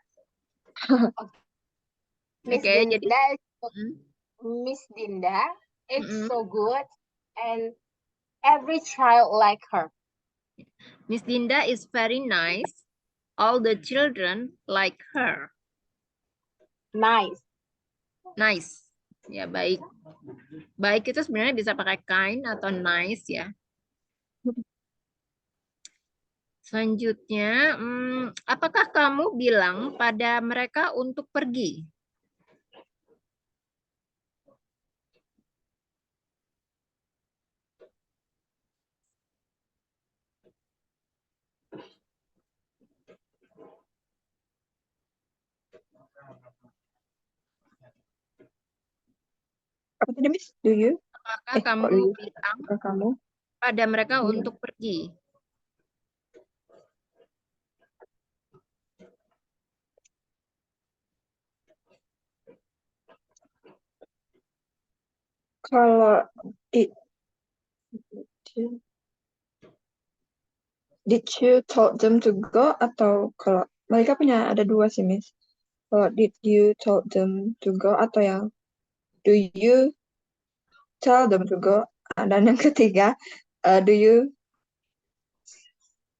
Speaker 2: Miss
Speaker 1: Oke,
Speaker 2: Dinda,
Speaker 1: jadi
Speaker 2: Miss Dinda, it's so good and every child like her.
Speaker 1: Miss Dinda is very nice. All the children like her.
Speaker 2: Nice.
Speaker 1: Nice. Ya, baik. Baik itu sebenarnya bisa pakai kind atau nice ya. Selanjutnya, apakah kamu bilang pada mereka untuk pergi?
Speaker 3: Apa tadi, Miss? Do you?
Speaker 1: Apakah kamu bilang
Speaker 3: kamu
Speaker 1: pada mereka untuk pergi?
Speaker 3: Kalau did you told them to go, atau kalau mereka punya ada dua sih, Miss. Kalau did you told them to go atau yang do you tell them to go, dan yang ketiga do you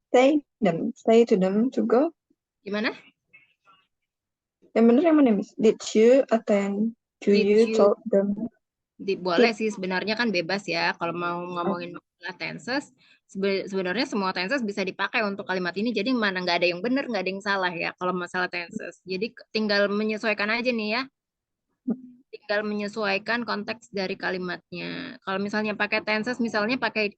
Speaker 3: say to them to go?
Speaker 1: Gimana?
Speaker 3: Yang benar yang mana, Miss? Did you atau yang do you told them?
Speaker 1: Boleh sih, sebenarnya kan bebas ya. Kalau mau ngomongin masalah tenses, sebenarnya semua tenses bisa dipakai untuk kalimat ini. Jadi mana nggak ada yang benar, nggak ada yang salah ya kalau masalah tenses. Jadi tinggal menyesuaikan aja nih ya. Tinggal menyesuaikan konteks dari kalimatnya. Kalau misalnya pakai tenses, misalnya pakai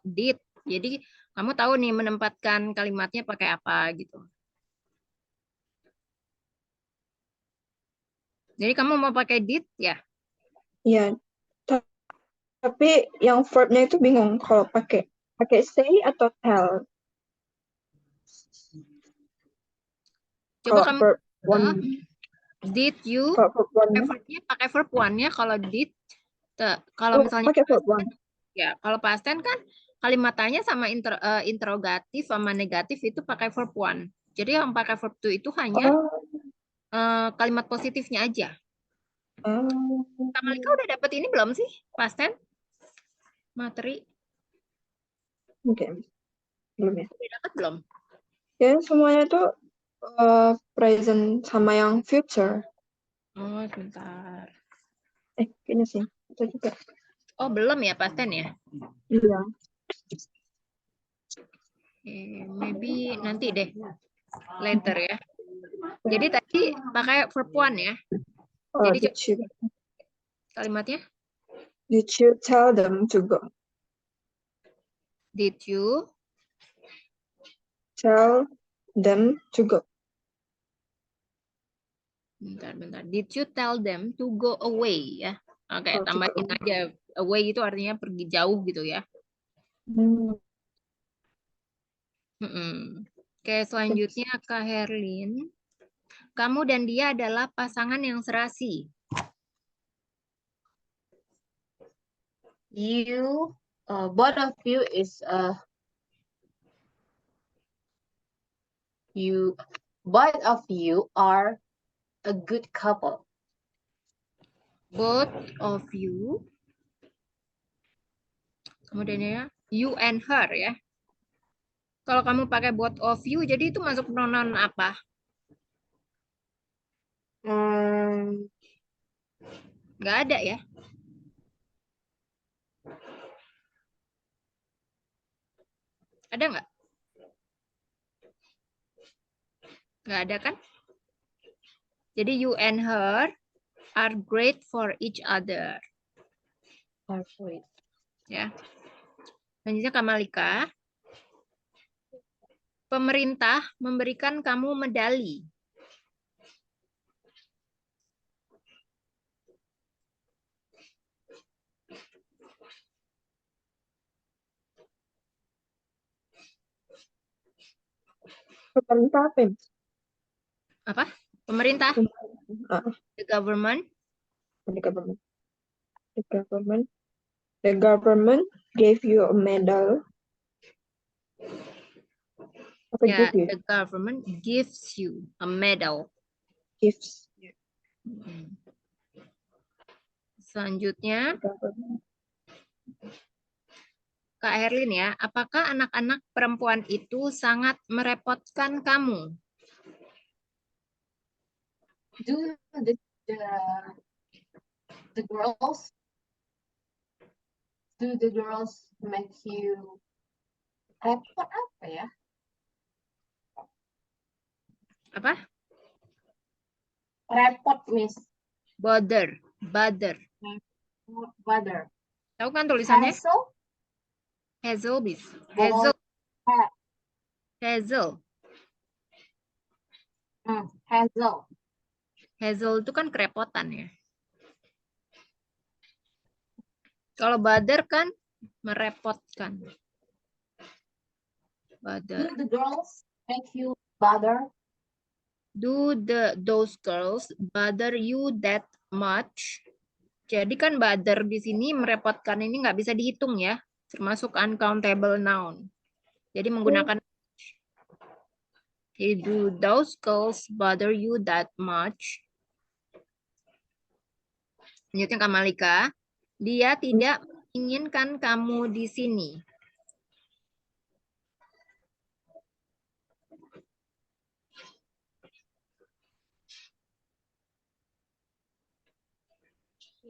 Speaker 1: did. Jadi kamu tahu nih menempatkan kalimatnya pakai apa gitu. Jadi kamu mau pakai did ya?
Speaker 3: Iya. Tapi yang verbnya itu bingung kalau pakai say atau tell.
Speaker 1: Coba
Speaker 3: kalau
Speaker 1: kamu
Speaker 3: verb one,
Speaker 1: did you pakai verb one-nya kalau did. Kalau misalnya
Speaker 3: pakai verb one.
Speaker 1: Ya, kalau past tense kan kalimat tanya sama interrogatif sama negatif itu pakai verb one. Jadi yang pakai verb two itu hanya kalimat positifnya aja. Kak Malika udah dapet ini belum sih? Past tense? Materi?
Speaker 3: Oke. Belum ya?
Speaker 1: Udah dapet belum?
Speaker 3: Ya, semuanya tuh present sama yang future.
Speaker 1: Oh, sebentar.
Speaker 3: Kayaknya sih. Itu juga.
Speaker 1: Oh, belum ya past tense ya?
Speaker 3: Iya.
Speaker 1: Maybe nanti deh. Later ya. Jadi tadi pakai verb one ya. Jadi kalimatnya?
Speaker 3: Did you tell them to go?
Speaker 1: Did you
Speaker 3: tell them to go?
Speaker 1: bentar. Did you tell them to go away ya? Oke,
Speaker 3: Oh, to
Speaker 1: tambahin
Speaker 3: go.
Speaker 1: aja away itu artinya pergi jauh gitu ya.
Speaker 3: Hmm.
Speaker 1: Oke, selanjutnya Kak Herlin. Kamu dan dia adalah pasangan yang serasi.
Speaker 2: You, both of you is both of you are a good couple.
Speaker 1: Both of you. Kemudian ya, you and her ya. Kalau kamu pakai both of you, jadi itu masuk pronoun apa? Nggak ada ya. Ada nggak? Nggak ada kan? Jadi you and her are great for each other. Ya. Selanjutnya Kamalika. Pemerintah memberikan kamu medali.
Speaker 3: Pemerintah apa?
Speaker 1: Apa? Pemerintah.
Speaker 3: Ah,
Speaker 1: The government.
Speaker 3: the government. The government gave you a medal. Apa
Speaker 1: Ya,
Speaker 3: give you?
Speaker 1: the government gives you a medal.
Speaker 3: Gives.
Speaker 1: Selanjutnya,
Speaker 3: Government.
Speaker 1: Kak Herlin ya, apakah anak-anak perempuan itu sangat merepotkan kamu?
Speaker 2: Do the girls make you repot apa ya?
Speaker 1: Apa?
Speaker 2: Repot, Miss.
Speaker 1: Bother.
Speaker 2: Bother.
Speaker 1: Tahu kan tulisannya?
Speaker 2: Hassle.
Speaker 1: Hazel bis.
Speaker 2: Bother.
Speaker 1: Hazel.
Speaker 2: Hassle.
Speaker 1: Hazel itu kan kerepotan ya. Kalau bother kan merepotkan. Bother.
Speaker 2: Do the girls make you bother?
Speaker 1: Do those girls bother you that much? Jadi kan bother di sini merepotkan ini nggak bisa dihitung ya, termasuk uncountable noun. Jadi menggunakan do those girls bother you that much? Selanjutnya Kamalika, dia tidak menginginkan kamu di sini.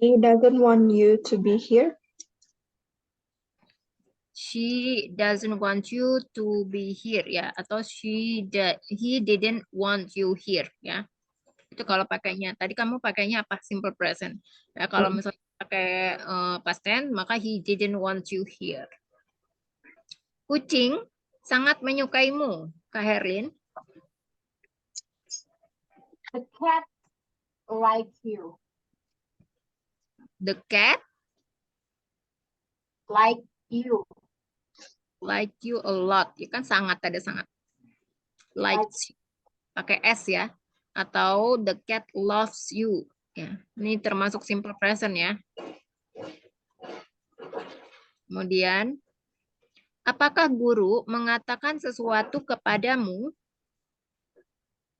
Speaker 3: He doesn't want you to be here.
Speaker 1: She doesn't want you to be here ya, atau he didn't want you here ya. Itu kalau pakainya. Tadi kamu pakainya apa? Simple present. Ya, kalau misalnya pakai past tense, maka he didn't want you here. Kucing sangat menyukaimu, Kak Herlin.
Speaker 2: The cat like you.
Speaker 1: The cat
Speaker 2: Like you.
Speaker 1: like you a lot. Ya kan sangat, ada sangat. Likes you. Pakai S ya. Atau the cat loves you. Ya, ini termasuk simple present ya. Kemudian, apakah guru mengatakan sesuatu kepadamu?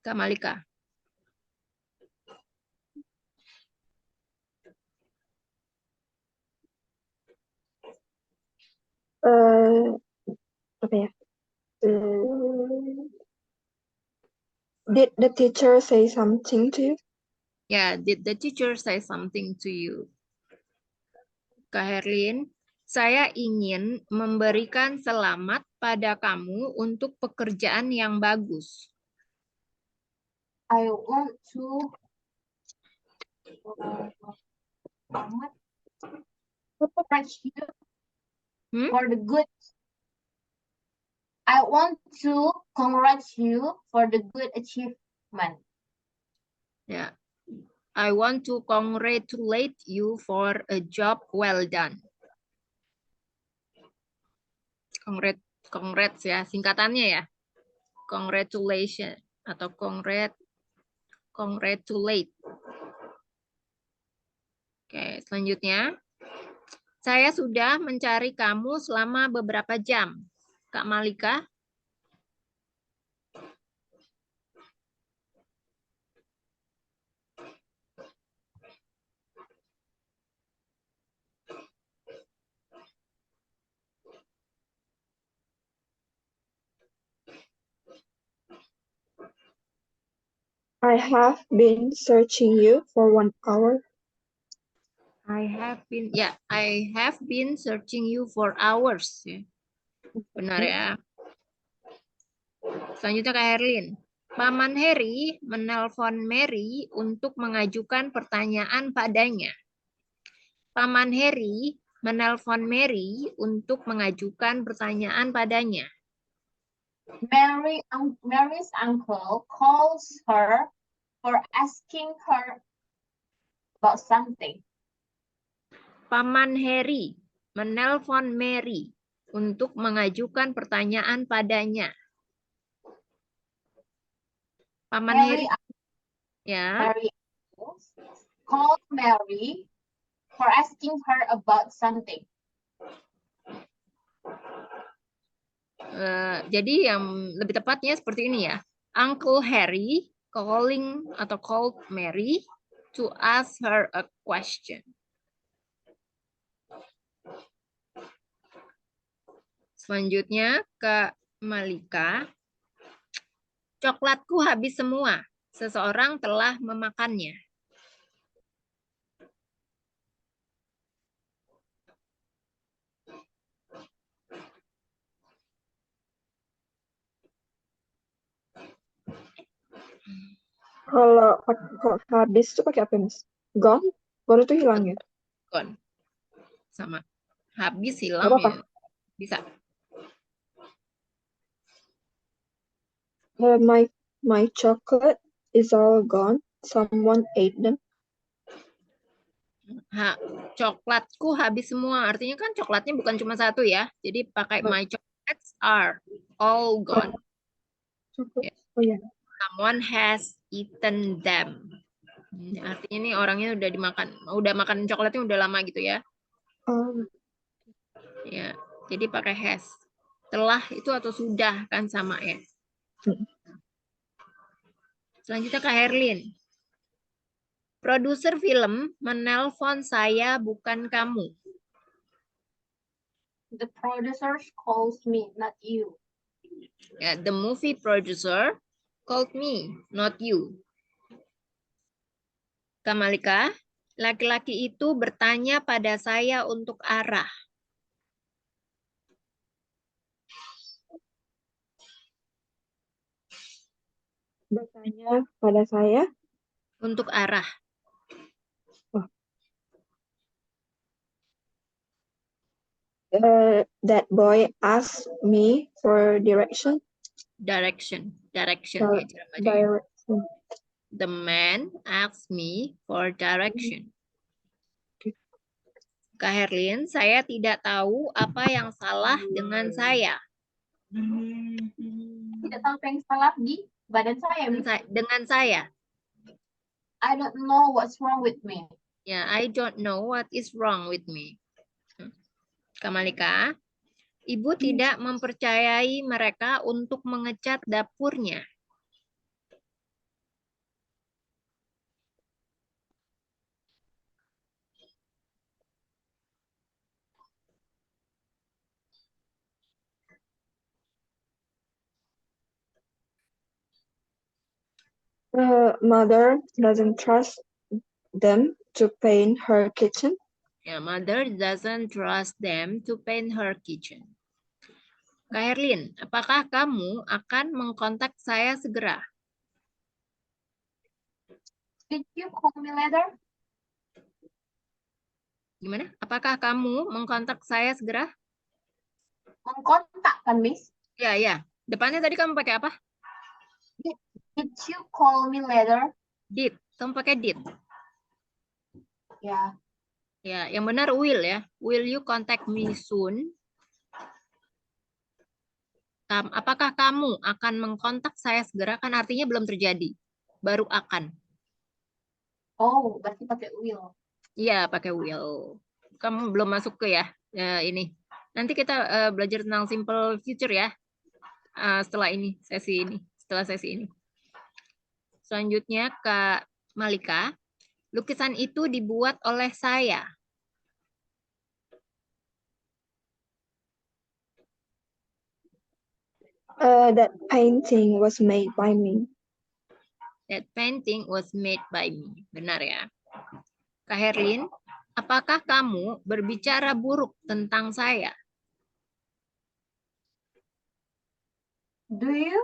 Speaker 1: Kak Malika.
Speaker 3: Apa ya? Did the teacher say something to you?
Speaker 1: Ya, did the teacher say something to you? Kak Herlin, saya ingin memberikan selamat pada kamu untuk pekerjaan yang bagus.
Speaker 2: I want to appreciate you for the good I want to congratulate you for the good achievement.
Speaker 1: Ya. I want to congratulate you for a job well done. Congrats ya, singkatannya ya. Congratulation atau congratulate. Oke, selanjutnya. Saya sudah mencari kamu selama beberapa jam. Kak Malika.
Speaker 3: I have been searching you for 1 hour.
Speaker 1: I have been searching you for hours. Benar ya. Selanjutnya Kak Herlin. Paman Harry menelpon Mary untuk mengajukan pertanyaan padanya. Paman Harry menelpon Mary untuk mengajukan pertanyaan padanya.
Speaker 2: Mary's uncle calls her for asking her about something.
Speaker 1: Paman Harry menelpon Mary untuk mengajukan pertanyaan padanya. Paman Harry ya.
Speaker 2: Mary called Mary for asking her about something.
Speaker 1: Jadi yang lebih tepatnya seperti ini ya. Uncle Harry called Mary to ask her a question. Selanjutnya Kak Malika. Coklatku habis semua. Seseorang telah memakannya.
Speaker 3: Kalau habis itu pakai apa, Miss? Gone? Gone itu hilang ya?
Speaker 1: Gone. Sama. Habis
Speaker 3: Gak
Speaker 1: hilang
Speaker 3: apa-apa.
Speaker 1: ya. Bisa.
Speaker 3: My chocolate is all gone. Someone ate them.
Speaker 1: Coklatku habis semua. Artinya kan coklatnya bukan cuma satu ya. Jadi pakai my chocolates are all gone.
Speaker 3: Oh ya.
Speaker 1: Someone has eaten them. Artinya ini orangnya udah makan coklatnya udah lama gitu ya. Ya, jadi pakai has. Telah itu atau sudah kan sama ya. Selanjutnya Kak Herlin. Produser film menelpon saya bukan kamu.
Speaker 2: The producer calls me, not you.
Speaker 1: Ya, the movie producer called me, not you. Kak Malika, laki-laki itu bertanya pada saya untuk arah.
Speaker 3: Bertanya pada saya
Speaker 1: untuk arah.
Speaker 3: That boy asked me for direction.
Speaker 1: Direction.
Speaker 3: Direction.
Speaker 1: The man asked me for direction. Kak Herlin, saya tidak tahu apa yang salah dengan saya.
Speaker 2: Tidak tahu apa yang salah di badan saya.
Speaker 1: Dengan saya.
Speaker 2: I don't know what's wrong with me.
Speaker 1: Ya, I don't know what is wrong with me. Kak Malika, Ibu tidak mempercayai mereka untuk mengecat dapurnya.
Speaker 3: Mother doesn't trust them to paint her kitchen.
Speaker 1: Ya, mother doesn't trust them to paint her kitchen. Kak Herlin, apakah kamu akan mengkontak saya segera?
Speaker 2: Did you call me later?
Speaker 1: Gimana? Apakah kamu mengkontak saya segera?
Speaker 2: Mengkontak kan, Miss?
Speaker 1: Ya. Depannya tadi kamu pakai apa?
Speaker 2: Did you call me later?
Speaker 1: Did. Kamu pakai did.
Speaker 2: Ya.
Speaker 1: Ya, yang benar will ya. Will you contact me soon? Apakah kamu akan mengkontak saya segera? Kan artinya belum terjadi. Baru akan.
Speaker 2: Oh, berarti pakai will.
Speaker 1: Iya, pakai will. Kamu belum masuk ke ya, ini. Nanti kita belajar tentang simple future ya. Setelah ini, setelah sesi ini. Selanjutnya, Kak Malika. Lukisan itu dibuat oleh saya.
Speaker 3: That painting was made by me.
Speaker 1: That painting was made by me. Benar ya. Kak Herlin, apakah kamu berbicara buruk tentang saya?
Speaker 2: Do you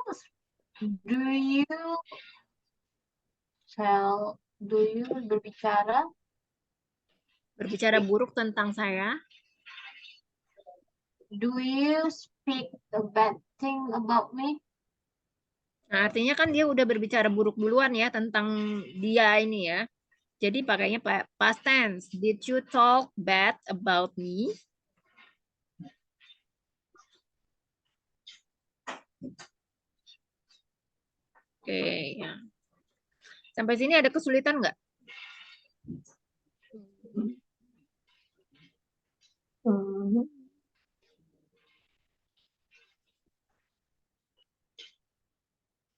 Speaker 2: berbicara
Speaker 1: Berbicara buruk tentang saya?
Speaker 2: do you speak a bad thing about me?
Speaker 1: Nah, artinya kan dia udah berbicara buruk duluan ya tentang dia ini ya. Jadi pakainya past tense. Did you talk bad about me? Oke, ya. Sampai sini ada kesulitan nggak?
Speaker 3: Hmm.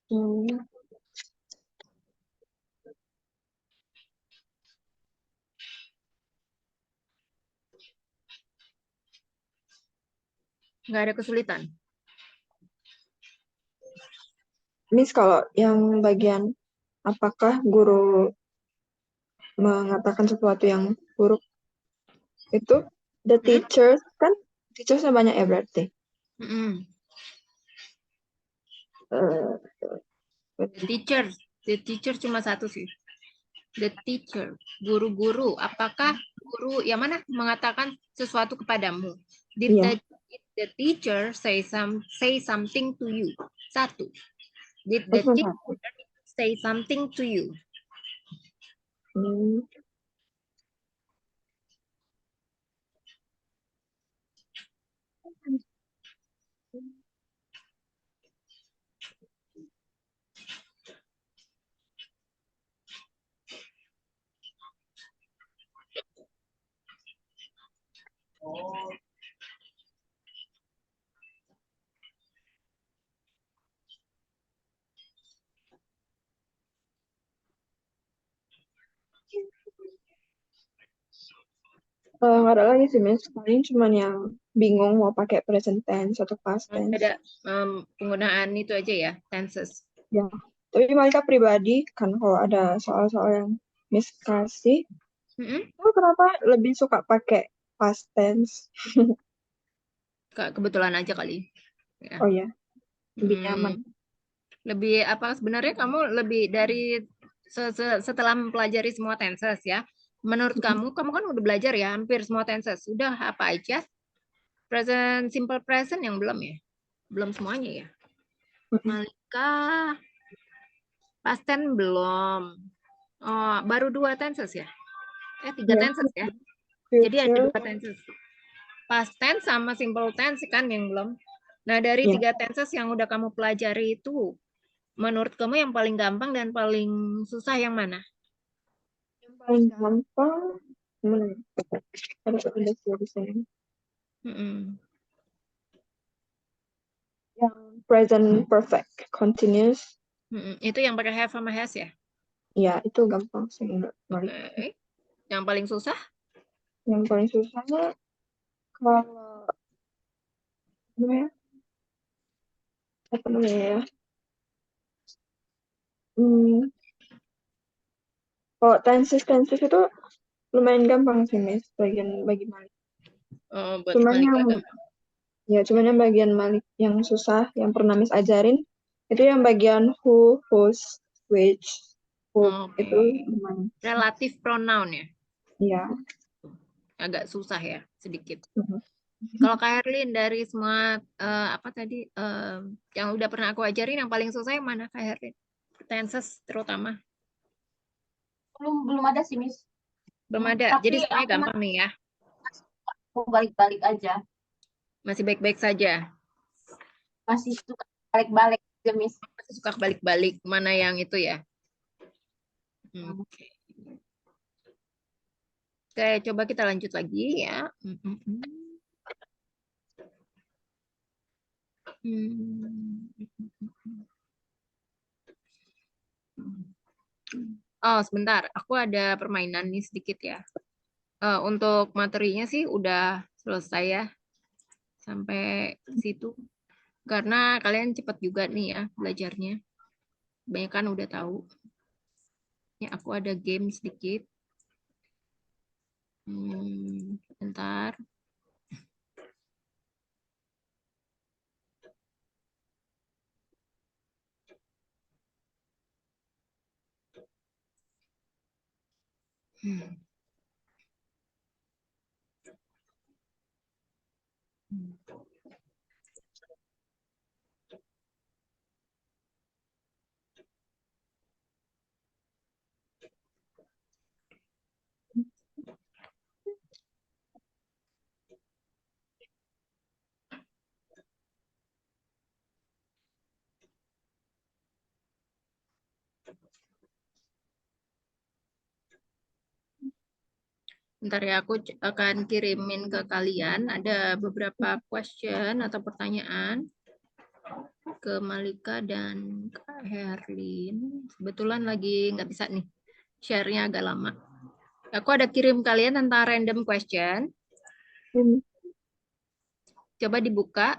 Speaker 3: Hmm.
Speaker 1: Nggak ada kesulitan.
Speaker 3: Miss, kalau yang bagian apakah guru mengatakan sesuatu yang buruk itu the teachers kan teachersnya banyak ya berarti.
Speaker 1: The teacher cuma satu sih. The teacher, guru-guru. Apakah guru yang mana mengatakan sesuatu kepadamu? Did the teacher say something to you? Satu. Did the teacher say something to you?
Speaker 3: Nggak ada lagi sih, Miss. Paling cuma yang bingung mau pakai present tense atau past tense.
Speaker 1: Ada penggunaan itu aja ya, tenses.
Speaker 3: Ya. Tapi Malika pribadi, kan kalau ada soal-soal yang Miss kasih, kenapa lebih suka pakai past tense?
Speaker 1: Kebetulan aja kali. Ya.
Speaker 3: Oh ya, lebih nyaman.
Speaker 1: Lebih apa sebenarnya kamu lebih dari setelah mempelajari semua tenses ya. Menurut kamu kan udah belajar ya hampir semua tenses. Sudah apa aja? Present, simple present yang belum ya? Belum semuanya ya. Malika past tense belum. Oh, baru 2 tenses ya? 3 tenses ya? Jadi ada 2 tenses. Past tense sama simple tense kan yang belum. Nah, dari 3 tenses yang udah kamu pelajari itu, menurut kamu yang paling gampang dan paling susah yang mana?
Speaker 3: Yang paling gampang, harus ada tulisannya. Yang present perfect continuous.
Speaker 1: Itu yang pakai have sama has ya?
Speaker 3: Ya, itu gampang sih menurut Malika.
Speaker 1: Yang paling susah?
Speaker 3: Yang paling susahnya kalau apa namanya ya? Kalau tenses itu lumayan gampang sih, Miss, bagi Malik. Cuman yang bagian Malik yang susah, yang pernah Miss ajarin, itu yang bagian who, whose, which, who, itu lumayan.
Speaker 1: Relatif pronoun ya?
Speaker 3: Iya.
Speaker 1: Agak susah ya, sedikit. Kalau Kak Herlin dari semua apa tadi yang udah pernah aku ajarin yang paling susah yang mana Kak Herlin? Tenses terutama.
Speaker 2: Belum ada sih, Miss.
Speaker 1: Belum ada.
Speaker 2: Tapi
Speaker 1: Jadi semuanya
Speaker 2: aku
Speaker 1: gampang nih ya.
Speaker 2: mau balik-balik aja.
Speaker 1: Masih baik-baik saja.
Speaker 2: Masih suka balik-balik aja, Miss.
Speaker 1: Masih suka balik-balik mana yang itu ya. Oke. Oke, coba kita lanjut lagi ya. Oh, sebentar. Aku ada permainan nih sedikit ya. Untuk materinya sih udah selesai ya. Sampai situ. Karena kalian cepat juga nih ya belajarnya. Banyak kan udah tahu. Ya, aku ada game sedikit. Bentar. Bentar ya, aku akan kirimin ke kalian. Ada beberapa question atau pertanyaan ke Malika dan Kak Herlin. Kebetulan lagi nggak bisa nih, share-nya agak lama. Aku ada kirim kalian tentang random question. Coba dibuka.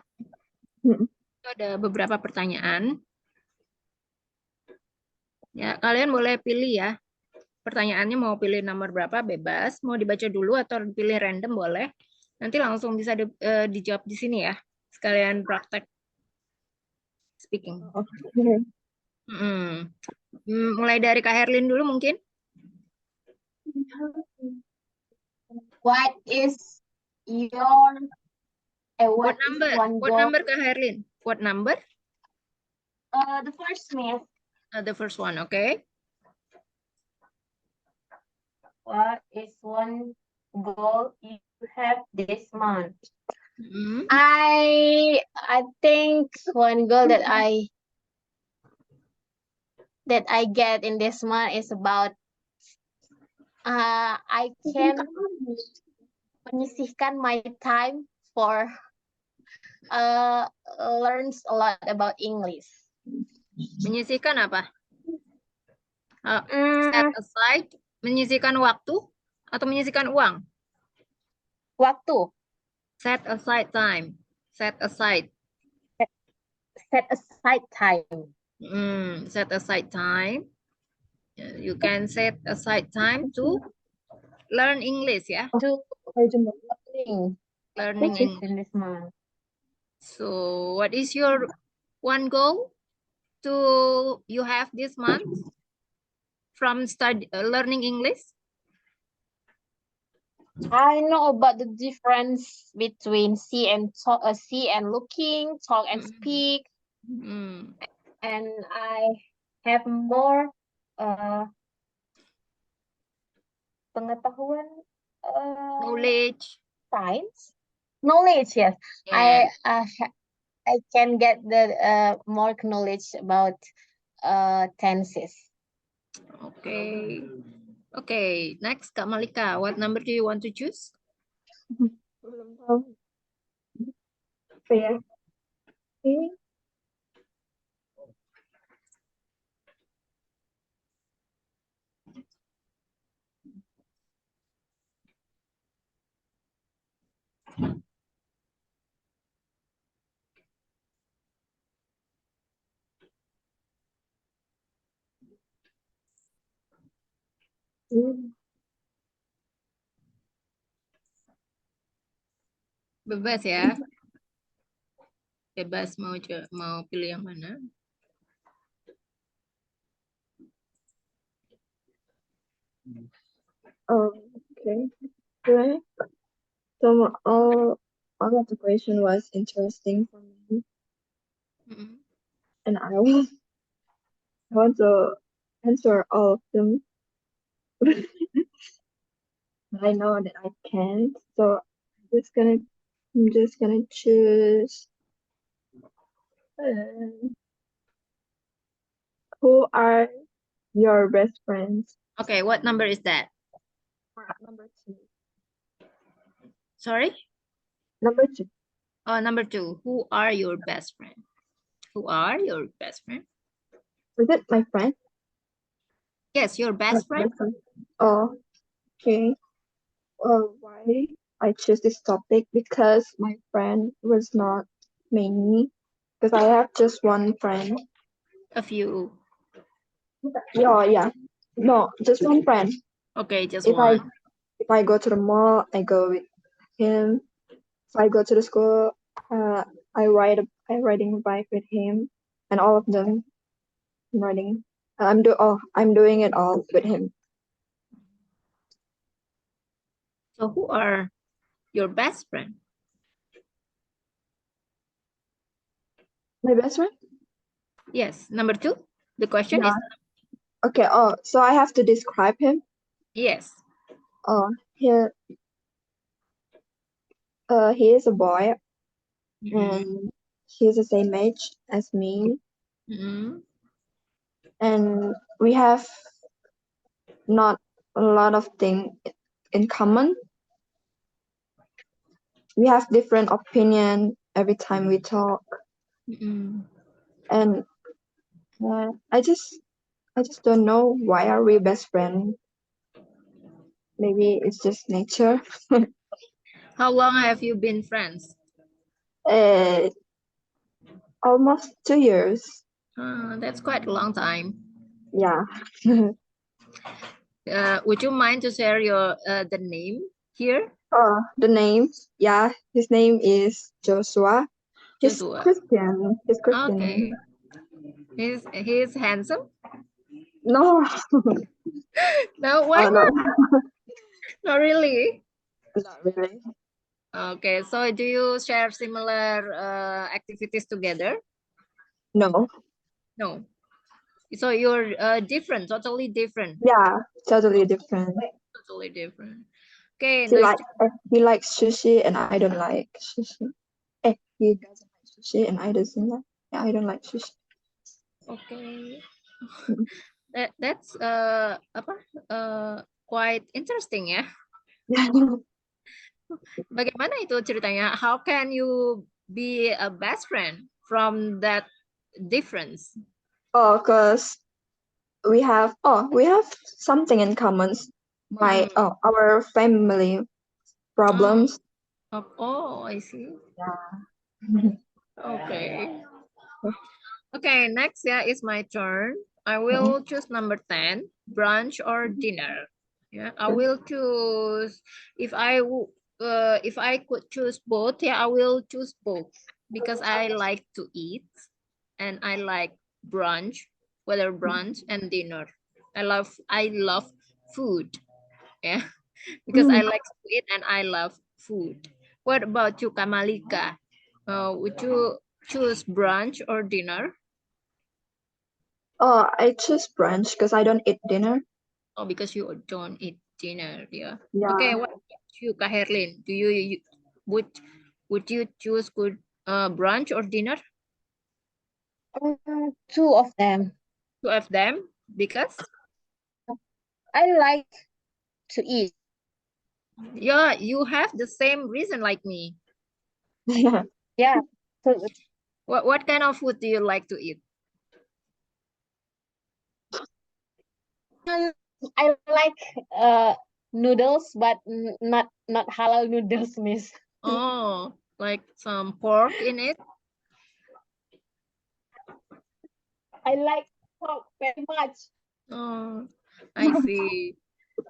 Speaker 1: Ada beberapa pertanyaan. Ya, kalian boleh pilih ya. Pertanyaannya mau pilih nomor berapa, bebas. Mau dibaca dulu atau pilih random, boleh. Nanti langsung bisa dijawab di sini ya. Sekalian praktek speaking. Mulai dari Kak Herlin dulu mungkin.
Speaker 2: What is your
Speaker 1: What
Speaker 2: what is
Speaker 1: number?
Speaker 2: one
Speaker 1: What
Speaker 2: goal?
Speaker 1: number Kak Herlin? What number?
Speaker 2: The first, Miss.
Speaker 1: The first one, okay.
Speaker 2: What is one goal you have this month? I think one goal that I get in this month is about I can menyisihkan my time for learns a lot about English.
Speaker 1: Menyisihkan apa? Set aside, menyisihkan waktu atau menyisihkan uang?
Speaker 2: Waktu.
Speaker 1: Set aside time. Set aside.
Speaker 2: Set aside time.
Speaker 1: Set aside time. You can set aside time to learn English ya.
Speaker 2: To
Speaker 1: learning English
Speaker 2: in this month.
Speaker 1: So, what is your one goal to you have this month from learning English?
Speaker 2: I know about the difference between see and looking, talk and speak, and I have more pengetahuan,
Speaker 1: knowledge.
Speaker 2: Science, knowledge. Yes,
Speaker 1: Yeah.
Speaker 2: I can get the more knowledge about tenses.
Speaker 1: Okay. Okay, next Kak Malika, what number do you want to choose?
Speaker 3: Belum tahu. Apa ya? Ini.
Speaker 1: Bebas ya. Bebas mau pilih yang mana?
Speaker 3: Okay. Some all of the question was interesting for me,
Speaker 1: Mm-mm.
Speaker 3: and I want to answer all of them, but I know that I can't. So I'm just gonna choose. Uh, who are your best friends?
Speaker 1: Okay, what number is that?
Speaker 3: Number 2.
Speaker 1: Sorry?
Speaker 3: Number 2.
Speaker 1: Oh, number 2. Who are your best friend? Who are your best friend?
Speaker 3: Was it my friend?
Speaker 1: Yes, your
Speaker 3: My
Speaker 1: best friend.
Speaker 3: best friend. Oh, okay. Why I choose this topic? Because my friend was not many. Because I have just one friend.
Speaker 1: A few.
Speaker 3: Oh yeah. No, just one friend.
Speaker 1: Okay, just
Speaker 3: If I
Speaker 1: one.
Speaker 3: if I go to the mall, I go with him. If I go to the school, I riding a bike with him, and all of them I'm riding. I'm doing it all with him.
Speaker 1: So who are your best friend?
Speaker 3: My best friend?
Speaker 1: Yes, number 2. The question
Speaker 3: Yeah.
Speaker 1: is
Speaker 3: Okay. Oh, so I have to describe him.
Speaker 1: yes.
Speaker 3: Oh, he is a boy, and he's the same age as me,
Speaker 1: Mm-mm.
Speaker 3: and we have not a lot of things in common. We have different opinion every time we talk,
Speaker 1: Mm-mm.
Speaker 3: and I just don't know why are we best friend. Maybe it's just nature.
Speaker 1: How long have you been friends?
Speaker 3: uh, almost 2 years.
Speaker 1: That's quite a long time.
Speaker 3: Yeah.
Speaker 1: Would you mind to share your the name here?
Speaker 3: The name. Yeah, his name is Joshua. He's
Speaker 1: Joshua.
Speaker 3: Christian. He's Christian.
Speaker 1: Okay. He's handsome?
Speaker 3: No.
Speaker 1: No, why
Speaker 3: No,
Speaker 1: not? Not really.
Speaker 3: not really.
Speaker 1: Okay, so do you share similar activities together?
Speaker 3: No.
Speaker 1: No. So you're different, totally different.
Speaker 3: Yeah, totally different.
Speaker 1: Totally different. Okay,
Speaker 3: He
Speaker 1: nice
Speaker 3: like
Speaker 1: to
Speaker 3: he likes sushi and I don't like sushi. He doesn't like sushi and I don't like sushi.
Speaker 1: okay. That's apa quite interesting ya. Bagaimana itu ceritanya? How can you be a best friend from that difference?
Speaker 3: Oh, cause we have something in common. Our family
Speaker 1: Oh,
Speaker 3: problems.
Speaker 1: I see.
Speaker 3: Yeah.
Speaker 1: Okay. Okay, next yeah is my turn. I will choose number 10, brunch or dinner. Yeah, I will choose if I could choose both, yeah, I will choose both because I like to eat and I like brunch, whether brunch and dinner. I love food. Yeah, because I like to eat and I love food. What about you, Kamalika? Would you choose brunch or dinner?
Speaker 3: Oh, I choose brunch because I don't eat dinner.
Speaker 1: Oh, because you don't eat dinner, yeah. Okay,
Speaker 3: Yeah.
Speaker 1: what about you, Kak Herlin? Would would you choose good brunch or dinner?
Speaker 2: Two of them.
Speaker 1: Two of them because
Speaker 2: I like to eat.
Speaker 1: yeah, you have the same reason like me.
Speaker 2: Yeah. So
Speaker 1: What kind of food do you like to eat?
Speaker 2: I like noodles, but not halal noodles, miss.
Speaker 1: Oh, like some pork in it?
Speaker 2: I like pork very much.
Speaker 1: Oh, I see.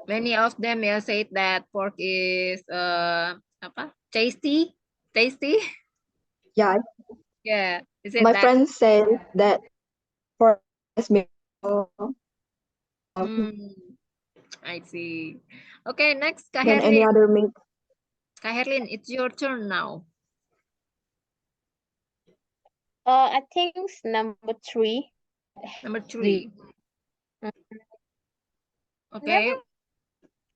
Speaker 1: Many of them yeah say that pork is apa? Tasty, tasty.
Speaker 3: Yeah.
Speaker 1: Yeah, is it
Speaker 3: My
Speaker 1: that?
Speaker 3: friends say that for me.
Speaker 1: Hmm, I see. Okay, next, Kak
Speaker 3: Than any
Speaker 1: Herlin.
Speaker 3: other meat.
Speaker 1: Kak Herlin, it's your turn now.
Speaker 2: I think it's number 3.
Speaker 1: Number 3.
Speaker 2: Never.
Speaker 1: Okay.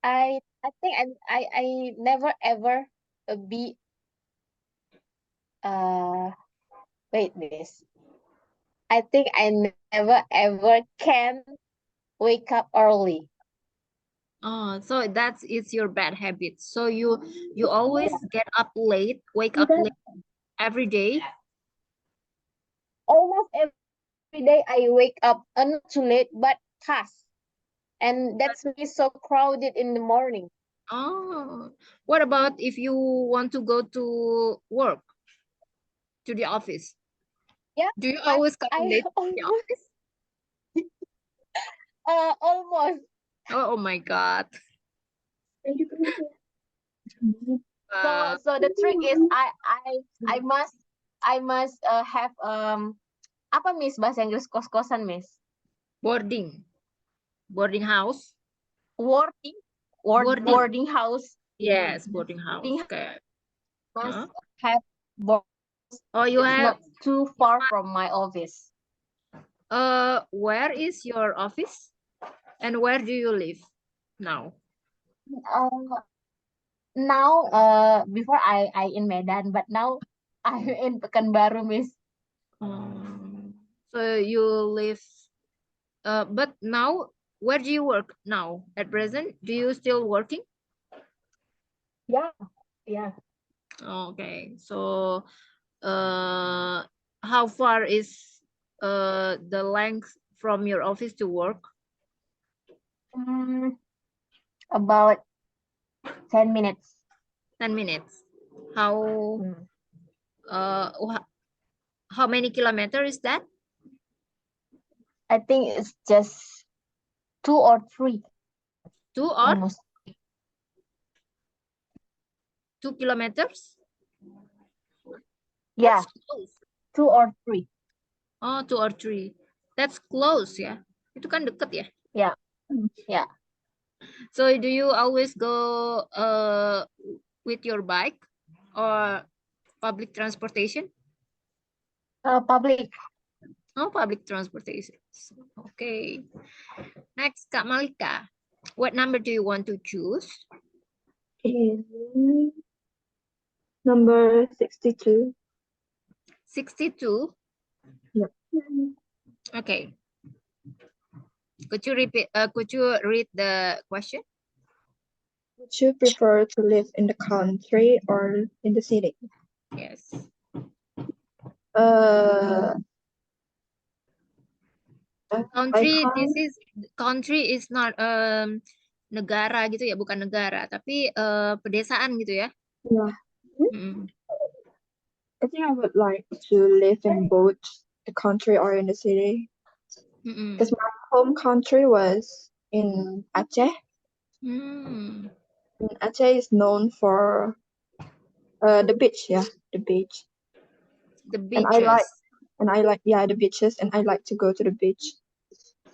Speaker 2: I think I never ever be wait this. I think I never ever can wake up early.
Speaker 1: Oh, so that's it's your bad habit. So you always get up late, wake up late every day.
Speaker 2: Almost every day I wake up not too late but fast. And that's me so crowded in the morning.
Speaker 1: Oh, what about if you want to go to work, to the office?
Speaker 2: Yeah,
Speaker 1: Do you always come
Speaker 2: I
Speaker 1: late to the
Speaker 2: almost
Speaker 1: office?
Speaker 2: almost.
Speaker 1: Oh my God.
Speaker 2: So the trick is I must have apa Miss bahasa Inggris kos-kosan Miss?
Speaker 1: Boarding house.
Speaker 2: Boarding boarding house.
Speaker 1: Yes, boarding house.
Speaker 2: Boarding
Speaker 1: Okay.
Speaker 2: must
Speaker 1: Huh?
Speaker 2: have board.
Speaker 1: Oh, you
Speaker 2: It's
Speaker 1: have.
Speaker 2: not too far from my office.
Speaker 1: Where is your office? And where do you live now?
Speaker 2: Now before I in Medan, but now I'm in Pekanbaru, Miss.
Speaker 1: So you live. But now, where do you work now? At present, do you still working?
Speaker 2: Yeah, yeah.
Speaker 1: Okay. So, how far is the length from your office to work?
Speaker 2: About 10 minutes.
Speaker 1: 10 minutes. How how many kilometers is that?
Speaker 2: I think it's just 2 or 3.
Speaker 1: 2 or
Speaker 2: Almost.
Speaker 1: 2 kilometers?
Speaker 2: Yeah,
Speaker 1: That's close.
Speaker 2: 2 or 3.
Speaker 1: Oh, 2 or 3. That's close ya. Itu kan deket ya.
Speaker 2: Yeah, yeah.
Speaker 1: So do you always go with your bike or public transportation?
Speaker 2: Public.
Speaker 1: Oh, public transportation. Okay. Next, Kak Malika. What number do you want to choose?
Speaker 3: Number 62.
Speaker 1: 62?
Speaker 3: Yep.
Speaker 1: Okay. Could you repeat? Could you read the question?
Speaker 3: Would you prefer to live in the country or in the city?
Speaker 1: Yes. Country is not negara gitu ya, bukan negara, tapi pedesaan gitu ya.
Speaker 3: Yeah. I think I would like to live in both the country or in the city. Because my home country was in Aceh. And Aceh is known for the beach, yeah, the beach.
Speaker 1: The beaches.
Speaker 3: And I like the beaches, and I like to go to the beach.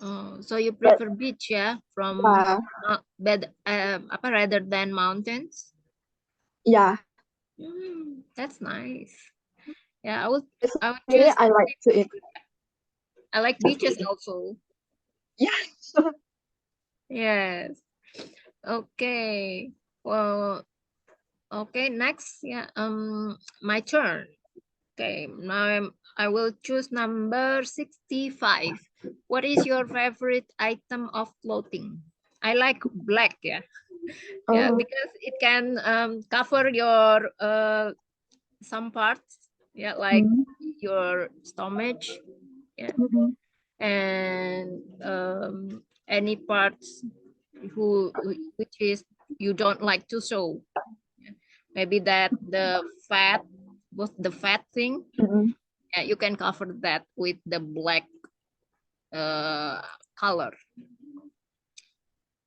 Speaker 1: Oh, so you prefer beach ya from rather than mountains?
Speaker 3: Yeah.
Speaker 1: That's nice. Yeah, I would choose.
Speaker 3: I like to eat.
Speaker 1: I like beaches also.
Speaker 3: Yes.
Speaker 1: Yes. Okay. Well, okay, next. Yeah, my turn. Okay, now I will choose number 65. What is your favorite item of clothing? I like black, yeah. Yeah, because it can cover your some parts, yeah, like your stomach, yeah, and any parts which is you don't like to show. Maybe that the fat thing, yeah, you can cover that with the black color.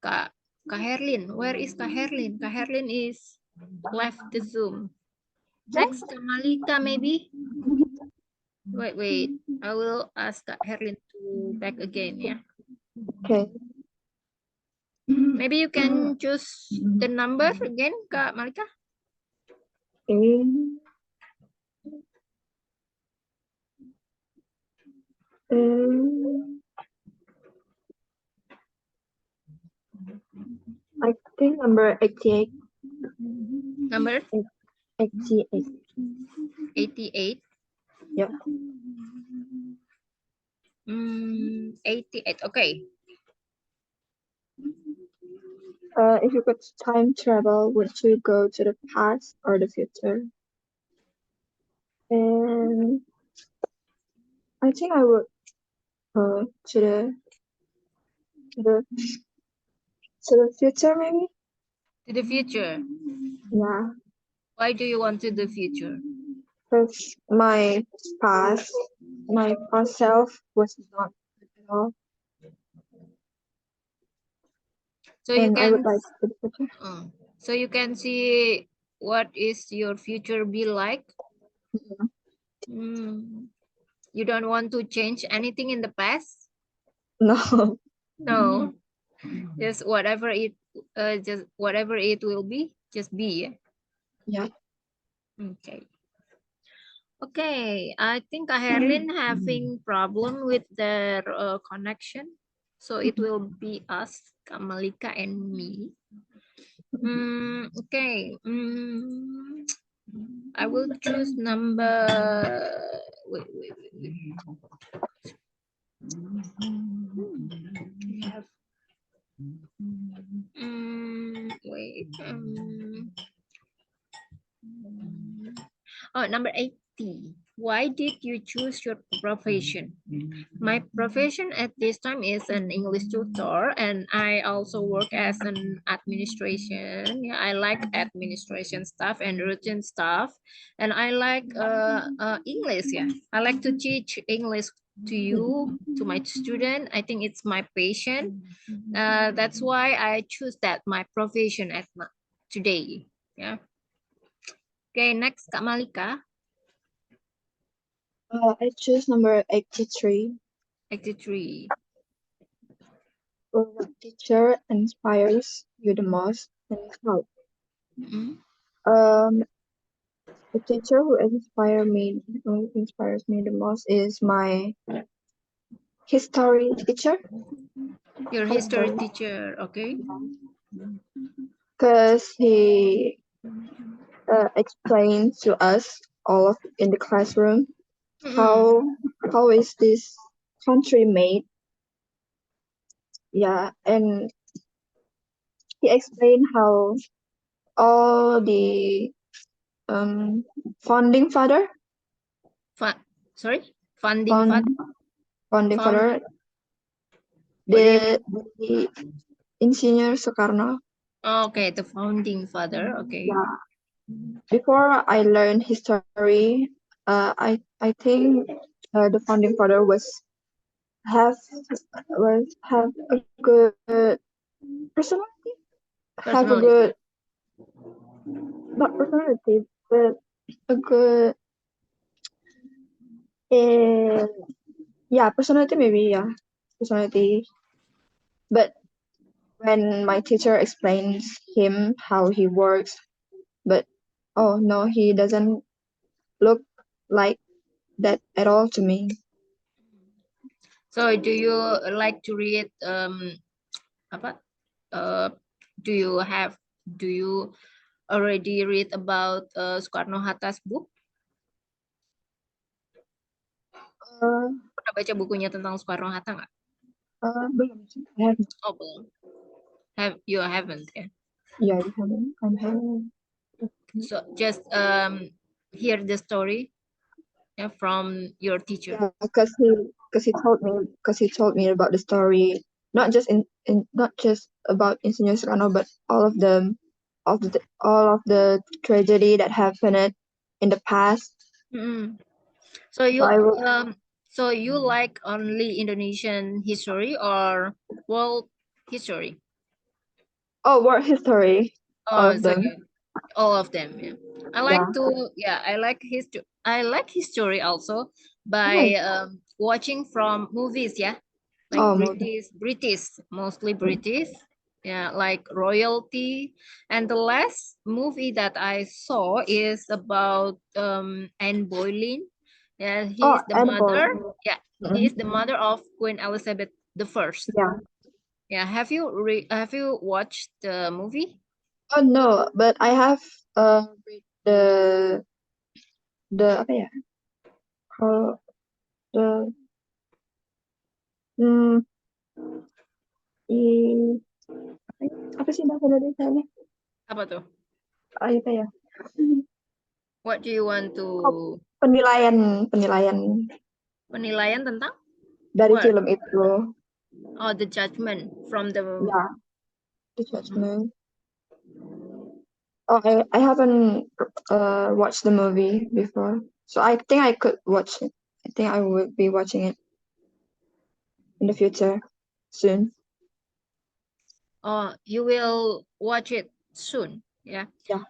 Speaker 1: Kak Herlin, where is Kak Herlin? Kak Herlin is left the Zoom. Next, Kak Malika, maybe. Wait. I will ask Kak Herlin to back again, yeah.
Speaker 3: Okay.
Speaker 1: Maybe you can choose the number again, Kak Malika.
Speaker 3: I think number 88.
Speaker 1: Number
Speaker 3: 88.
Speaker 1: 88.
Speaker 3: Yeah.
Speaker 1: 88. Okay.
Speaker 3: If you could time travel, would you go to the past or the future? And I think I would go to the future, maybe.
Speaker 1: To the future.
Speaker 3: Yeah,
Speaker 1: Why do you want to the future?
Speaker 3: because my past self was not good at all,
Speaker 1: So you
Speaker 3: and I would
Speaker 1: can
Speaker 3: like to the future.
Speaker 1: so you can see what is your future be like.
Speaker 3: Yeah.
Speaker 1: You don't want to change anything in the past?
Speaker 3: No.
Speaker 1: No. Just whatever it will be, just be.
Speaker 3: Yeah.
Speaker 1: Okay. Okay, I think Herlin having problem with their connection, so it will be us, Kak Malika and me. Okay. I will choose number. Wait. We have. Wait. Oh, number 80. Why did you choose your profession? My profession at this time is an English tutor, and I also work as an administration. Yeah, I like administration stuff and routine stuff, and I like English. Yeah, I like to teach English to you, to my student. I think it's my passion. That's why I choose that my profession at today. Yeah. Okay, next, Kak Malika.
Speaker 3: I choose number 83.
Speaker 1: 83.
Speaker 3: What teacher inspires you the most and how? The teacher who inspires me the most is my history teacher.
Speaker 1: Your history teacher, okay?
Speaker 3: Because he explains to us all of in the classroom how is this country made. Yeah, and he explained how all the founding father
Speaker 1: Sorry? Founding
Speaker 3: found,
Speaker 1: father?
Speaker 3: founding father
Speaker 1: What do you mean?
Speaker 3: the Insinyur Soekarno.
Speaker 1: Okay, the founding father, okay.
Speaker 3: Yeah. Before I learned history, I think the founding father have a good personality, have a good not personality, but a good personality maybe, personality. But when my teacher explains him how he works, but oh no, he doesn't look like that at all to me.
Speaker 1: So do you like to read apa? Do you already read about Soekarno-Hatta's book? Pernah baca bukunya tentang Soekarno-Hatta nggak?
Speaker 3: Belum sih. I haven't.
Speaker 1: Oh, belum. You haven't, ya?
Speaker 3: Yeah, I haven't.
Speaker 1: So just hear the story, yeah, from your teacher.
Speaker 3: Yeah, because he told me about the story, not just not just about Insinyur Soekarno, but all of the tragedy that happened in the past.
Speaker 1: So you like only Indonesian history or world history?
Speaker 3: Oh, world history. All of them.
Speaker 1: All of them. Yeah. I like history. I like history also by watching from movies. Yeah, like mostly British. Yeah, like royalty. And the last movie that I saw is about Anne Boleyn. Yeah, he
Speaker 3: Oh,
Speaker 1: is the
Speaker 3: Anne
Speaker 1: mother.
Speaker 3: Boleyn.
Speaker 1: Yeah, he
Speaker 3: Mm-mm.
Speaker 1: is the mother of Queen Elizabeth the First.
Speaker 3: Yeah.
Speaker 1: Yeah, have you watched the movie?
Speaker 3: Oh no, but I have read the apa ya? Kalau the hmm i apa sih bahasa Indonesia-nya?
Speaker 1: Apa tuh?
Speaker 3: Apa ya?
Speaker 1: What do you want to
Speaker 3: Oh, penilaian
Speaker 1: penilaian tentang
Speaker 3: dari
Speaker 1: what?
Speaker 3: film itu.
Speaker 1: Oh, the judgment from the.
Speaker 3: Ya, The Judgment. Oh, I haven't watched the movie before, so I think I could watch it. I think I would be watching it in the future soon.
Speaker 1: Oh, you will watch it soon. Yeah.
Speaker 3: Yeah.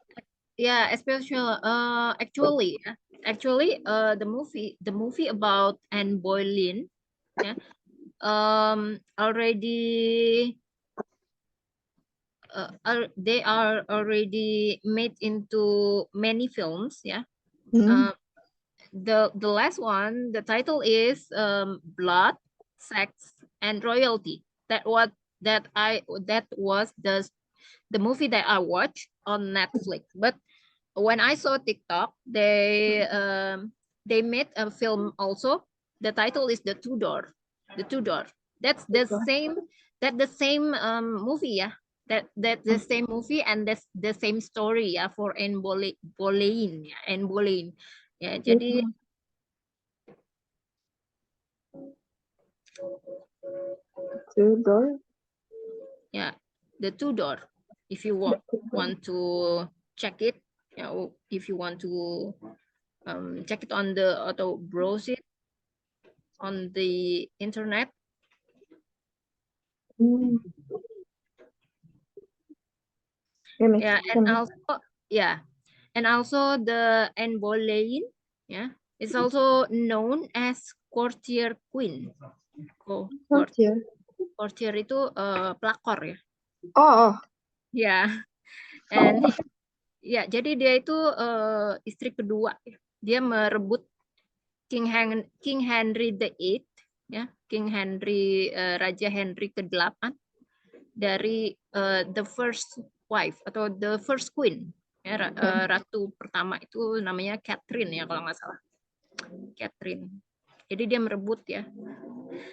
Speaker 1: Yeah, especially actually the movie about Anne Boleyn, yeah, already they are already made into many films, yeah.
Speaker 3: Hmm.
Speaker 1: The last one, the title is Blood, Sex, and Royalty. That was the movie that I watched on Netflix. But when I saw TikTok, they made a film also. The title is The Tudor. The Tudor. That's the same movie, yeah. That the same movie and that's the same story, yeah, for Boleyn, yeah, Anne Boleyn. Ya, jadi
Speaker 3: Tudor.
Speaker 1: ya The Tudor. If you want to check it, ya, if you want to check it on the atau browse it on the internet.
Speaker 3: Hmm. Yeah, Miss.
Speaker 1: Yeah, and also the Anne Boleyn, yeah, is also known as courtier queen. Oh,
Speaker 3: Courtier.
Speaker 1: courtier itu pelakor ya.
Speaker 3: Oh,
Speaker 1: Ya, and ya jadi dia itu istri kedua. Dia merebut King Henry the Eighth, ya, King Henry Raja Henry ke-8 dari the first wife atau the first queen, ya, ratu pertama itu namanya Catherine ya kalau nggak salah, Catherine. Jadi dia merebut ya.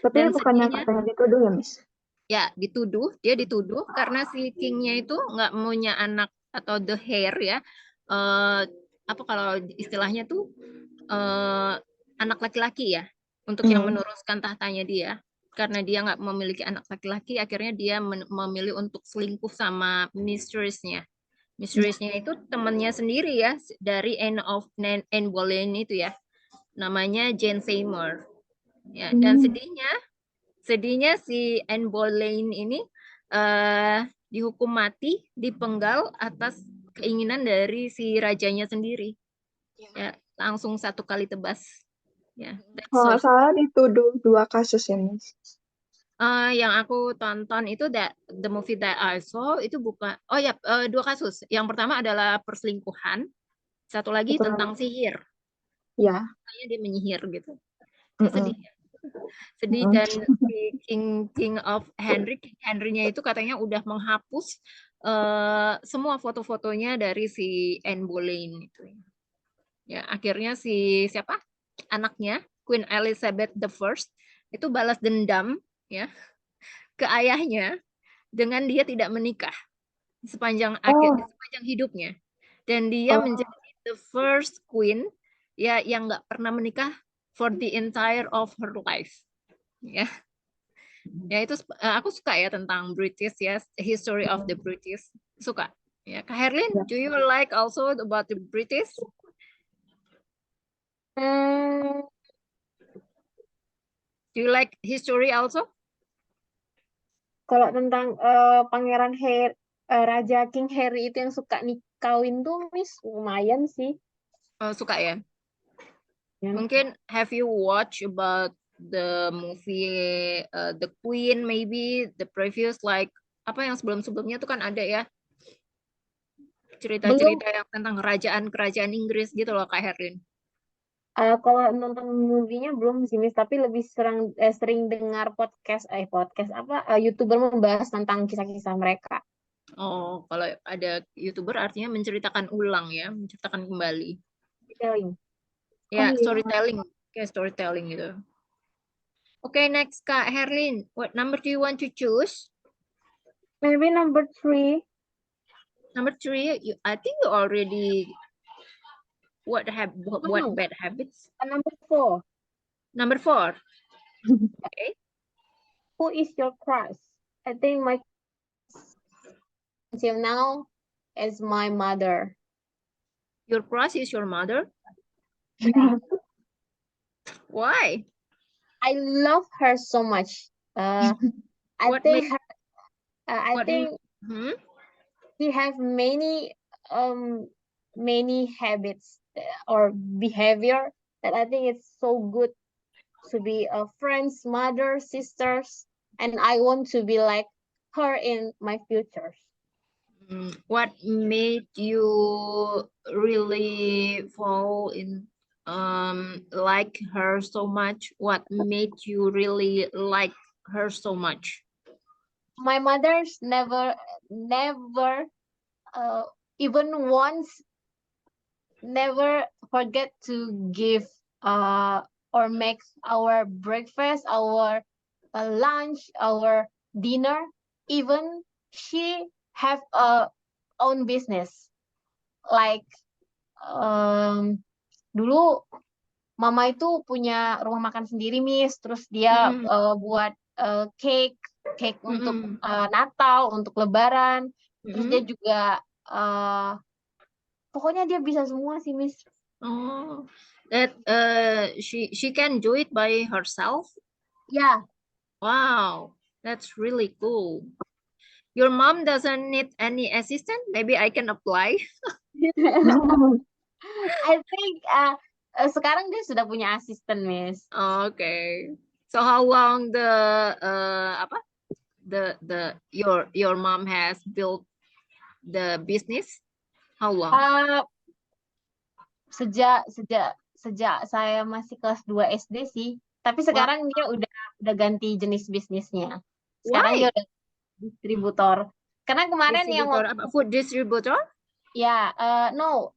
Speaker 3: tapi
Speaker 1: Dan
Speaker 3: bukannya
Speaker 1: sedihnya,
Speaker 3: katanya dituduh ya, Miss?
Speaker 1: ya dia dituduh karena si kingnya itu nggak punya anak atau the heir ya. Apa kalau istilahnya tuh anak laki-laki ya, untuk yang meneruskan tahtanya dia. Karena dia nggak memiliki anak laki-laki, akhirnya dia memilih untuk selingkuh sama mistress-nya. Mistress-nya itu temannya sendiri ya, dari Anne Boleyn itu ya, namanya Jane Seymour. Ya, dan sedihnya si Anne Boleyn ini dihukum mati, dipenggal atas keinginan dari si rajanya sendiri. Ya, langsung satu kali tebas. Ya,
Speaker 3: Kalau nggak salah dituduh 2 kasus ya, Miss.
Speaker 1: yang aku tonton itu the movie that I saw itu bukan, oh ya, 2 kasus. Yang pertama adalah perselingkuhan, satu lagi
Speaker 3: Betul.
Speaker 1: tentang sihir.
Speaker 3: Ya.
Speaker 1: Kayaknya dia menyihir gitu. Sedih. Sedih. Dan si King of Henry-nya itu katanya udah menghapus semua foto-fotonya dari si Anne Boleyn itu. Ya, akhirnya siapa? Anaknya Queen Elizabeth the First itu balas dendam ya ke ayahnya dengan dia tidak menikah sepanjang hidupnya, dan dia menjadi the first queen ya yang nggak pernah menikah for the entire of her life ya. Ya itu aku suka ya tentang British ya, history of the British, suka ya. Kak Herlin, do you like also about the British? Do you like history also?
Speaker 2: Kalau tentang Pangeran Raja King Harry itu yang suka kawin tuh, Miss, lumayan sih.
Speaker 1: Suka ya.
Speaker 2: Ya.
Speaker 1: Mungkin have you watch about the movie The Queen, maybe the previous, like apa yang sebelum-sebelumnya tuh kan ada ya cerita-cerita yang tentang kerajaan-kerajaan Inggris gitu loh Kak Herlin.
Speaker 2: Kalau nonton movie-nya belum sih, Miss, tapi lebih sering dengar podcast apa YouTuber membahas tentang kisah-kisah mereka.
Speaker 1: Oh, kalau ada YouTuber artinya menceritakan ulang ya, menceritakan kembali.
Speaker 2: Detailing.
Speaker 1: Ya,
Speaker 3: iya.
Speaker 1: storytelling. Kayak storytelling gitu. Okay, next Kak Herlin. What number do you want to choose?
Speaker 2: Maybe number 3.
Speaker 1: Number 3, I think you already what
Speaker 2: No,
Speaker 1: bad habits?
Speaker 2: number 4.
Speaker 1: Number 4. Okay.
Speaker 2: Who is your crush? I think my until now is my mother.
Speaker 1: Your crush is your mother? Why?
Speaker 2: I love her so much. I
Speaker 1: What
Speaker 2: think
Speaker 1: make
Speaker 2: I
Speaker 1: what
Speaker 2: think
Speaker 1: hmm?
Speaker 2: he have many habits or behavior that I think it's so good to be a friends, mother, sisters, and I want to be like her in my future.
Speaker 1: What made you really fall in like her so much? What made you really like her so much?
Speaker 2: My mother's never even once never forget to give or make our breakfast, our lunch, our dinner. Even she have a own business. Like dulu mama itu punya rumah makan sendiri, Miss. Terus dia
Speaker 1: Mm-mm.
Speaker 2: buat cake untuk
Speaker 1: Mm-mm.
Speaker 2: Natal, untuk Lebaran. Terus dia
Speaker 1: Mm-mm.
Speaker 2: juga pokoknya dia bisa semua sih, Miss.
Speaker 1: Oh, that she can do it by herself.
Speaker 2: Ya,
Speaker 1: Wow, that's really cool. Your mom doesn't need any assistant? Maybe I can apply.
Speaker 2: I think sekarang dia sudah punya asisten, Miss.
Speaker 1: Okay. So how long apa your mom has built the business? How long?
Speaker 2: Sejak saya masih kelas 2 SD sih. Tapi
Speaker 1: Wow.
Speaker 2: sekarang dia udah ganti jenis bisnisnya. Sekarang
Speaker 1: Why?
Speaker 2: dia udah distributor. Karena kemarin yang
Speaker 1: Distributor apa? Food distributor?
Speaker 2: ya no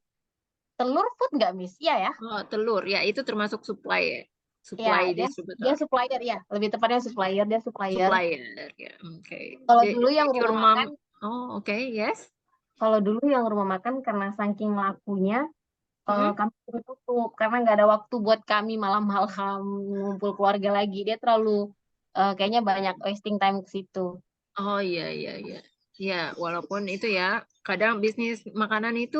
Speaker 2: telur food nggak, Miss? Iya ya.
Speaker 1: Oh, telur. Ya, itu termasuk supply ya.
Speaker 2: Ya,
Speaker 1: Supply
Speaker 2: dia
Speaker 1: distributor.
Speaker 2: supplier ya. Lebih tepatnya supplier, dia supplier.
Speaker 1: Supplier. Ya, okay.
Speaker 2: Kalau dulu yang
Speaker 1: Your
Speaker 2: rumah
Speaker 1: mom.
Speaker 2: makan,
Speaker 1: Oh, okay. Yes.
Speaker 2: kalau dulu yang rumah makan karena saking lakunya
Speaker 1: Hmm?
Speaker 2: kami suruh tutup karena nggak ada waktu buat kami malam-malam ngumpul keluarga lagi. Dia terlalu kayaknya banyak wasting time ke situ.
Speaker 1: Oh iya iya iya. Ya, walaupun itu ya, kadang bisnis makanan itu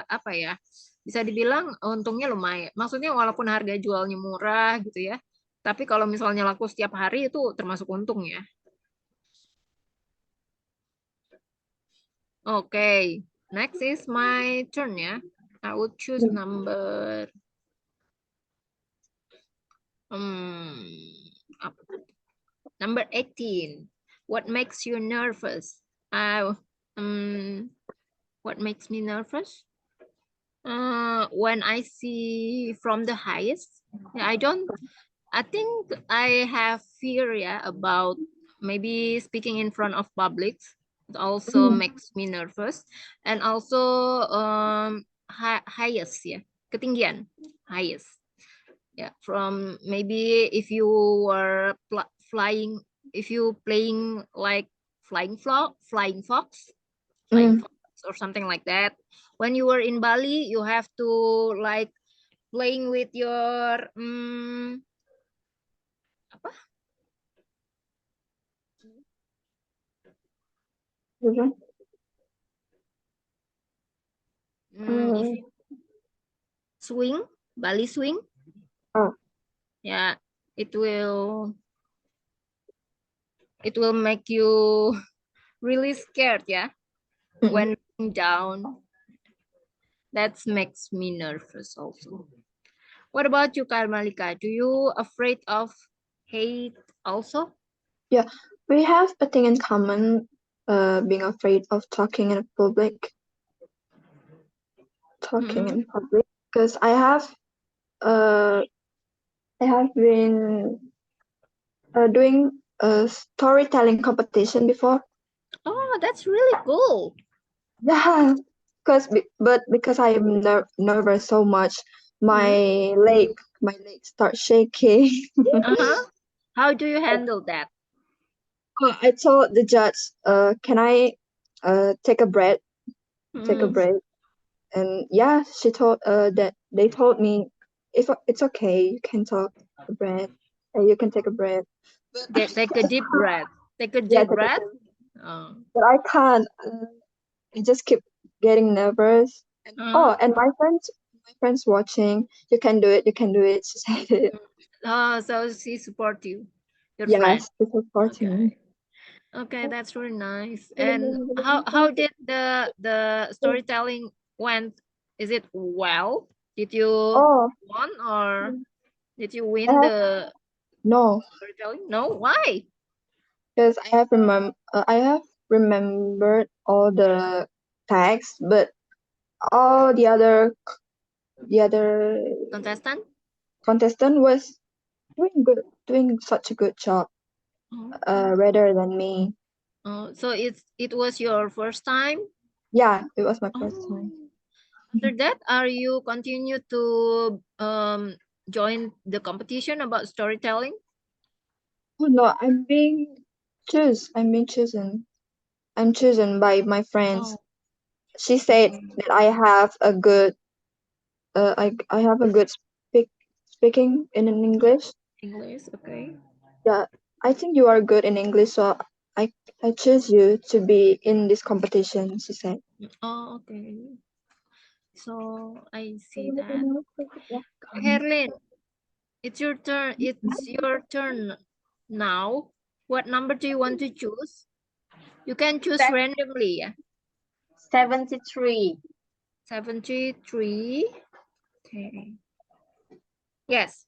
Speaker 1: apa ya? Bisa dibilang untungnya lumayan. Maksudnya walaupun harga jualnya murah gitu ya. Tapi kalau misalnya laku setiap hari itu termasuk untung ya. Okay. Next is my turn ya. I will choose number apa? Number 18. What makes you nervous? What makes me nervous? When I see from the highest, I think I have fear, yeah, about maybe speaking in front of public. It also makes me nervous. And also highest, yeah, ketinggian, highest. Yeah, from maybe if you were flying, if you playing like flying fox, or something like that. When you were in Bali, you have to like playing with your apa? If you swing, Bali swing.
Speaker 3: Oh.
Speaker 1: Yeah, it will make you really scared, yeah. When down, that makes me nervous also. What about you, Karmalika? Do you afraid of hate also?
Speaker 3: Yeah, we have a thing in common, being afraid of talking in public. Because I have uh, I have been doing a storytelling competition before.
Speaker 1: Oh, that's really cool.
Speaker 3: Yeah, because I am nervous so much, my leg start shaking.
Speaker 1: Uh-huh. How do you handle that?
Speaker 3: I told the judge, can I take a breath, take a
Speaker 1: Mm.
Speaker 3: break? And yeah, she told that they told me it's okay, you can talk a breath, you can take a breath.
Speaker 1: Take a deep breath. Take a
Speaker 3: Yeah,
Speaker 1: deep breath. Oh.
Speaker 3: but I can't. I just keep getting nervous.
Speaker 1: Uh-huh.
Speaker 3: Oh, and my friends watching. You can do it. You can do it. She said it.
Speaker 1: Oh, so she support you, your friend.
Speaker 3: Yes, it's supporting me.
Speaker 1: Okay. Okay, that's really nice. And how did the storytelling went? Is it well? Did you
Speaker 3: Oh,
Speaker 1: won or did you
Speaker 3: I
Speaker 1: win
Speaker 3: have
Speaker 1: the
Speaker 3: no,
Speaker 1: storytelling? No, why?
Speaker 3: because I have remembered all the tags, but all the other
Speaker 1: Contestant?
Speaker 3: contestant was doing such a good job,
Speaker 1: Oh,
Speaker 3: rather than me.
Speaker 1: oh, so it was your first time?
Speaker 3: Yeah, it was my first
Speaker 1: Oh.
Speaker 3: time.
Speaker 1: After that, are you continue to join the competition about storytelling?
Speaker 3: Oh no, I'm being chosen. I'm chosen by my friends.
Speaker 1: Oh,
Speaker 3: She said
Speaker 1: okay.
Speaker 3: that I have a good speaking in an English.
Speaker 1: English, okay.
Speaker 3: Yeah, I think you are good in English, so I I choose you to be in this competition, she said.
Speaker 1: Oh, okay. So I see that. Herlin, it's your turn. It's your turn now. What number do you want to choose? You can choose randomly. Yeah.
Speaker 2: 73.
Speaker 1: 73. Okay. Yes.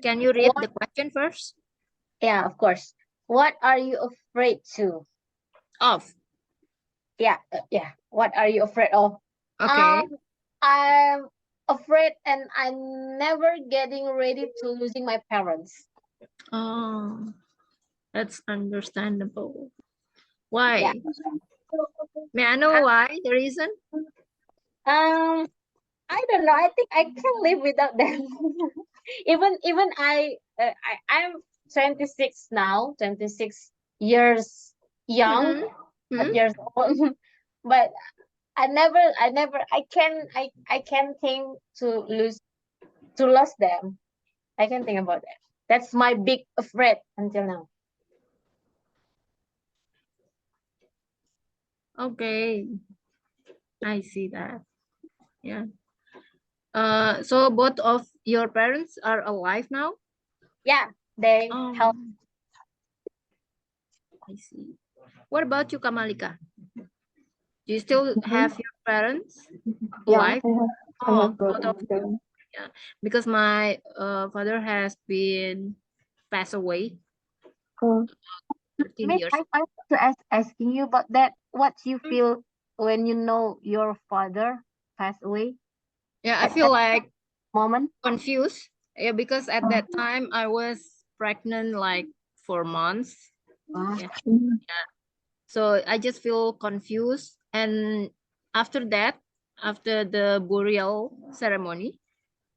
Speaker 1: Can you read
Speaker 2: What?
Speaker 1: the question first?
Speaker 2: Yeah, of course. What are you afraid to?
Speaker 1: Off.
Speaker 2: Yeah. What are you afraid of?
Speaker 1: Okay.
Speaker 2: Um, I'm afraid, and I'm never getting ready to losing my parents.
Speaker 1: Oh, that's understandable.
Speaker 2: Yeah.
Speaker 1: Why? May I know why? The reason?
Speaker 2: Um, I don't know. I think I can live without them. even I'm 26 now, 26 years young,
Speaker 1: Mm-mm.
Speaker 2: not
Speaker 1: Hmm?
Speaker 2: years old. But I can think to lose them. I can think about that. That's my big afraid until now.
Speaker 1: Okay. I see that. Yeah. So both of your parents are alive now?
Speaker 2: Yeah, they help.
Speaker 1: Oh, I see. What about you, Kamalika? Do you still have your parents
Speaker 3: Yeah,
Speaker 1: alive?
Speaker 3: I
Speaker 1: Oh,
Speaker 3: have both
Speaker 1: both
Speaker 3: of
Speaker 1: of you.
Speaker 3: them.
Speaker 1: Yeah. Because my father has been passed away
Speaker 3: Oh,
Speaker 1: 13
Speaker 2: Miss,
Speaker 1: years.
Speaker 2: I want to asking you about that. What you feel when you know your father passed away
Speaker 1: Yeah, I
Speaker 2: at
Speaker 1: feel
Speaker 2: that
Speaker 1: like
Speaker 2: moment?
Speaker 1: confused. Yeah, because at that time I was pregnant like 4 months.
Speaker 2: Uh,
Speaker 1: Yeah.
Speaker 3: mhm.
Speaker 1: So I just feel confused. And after that, after the burial ceremony,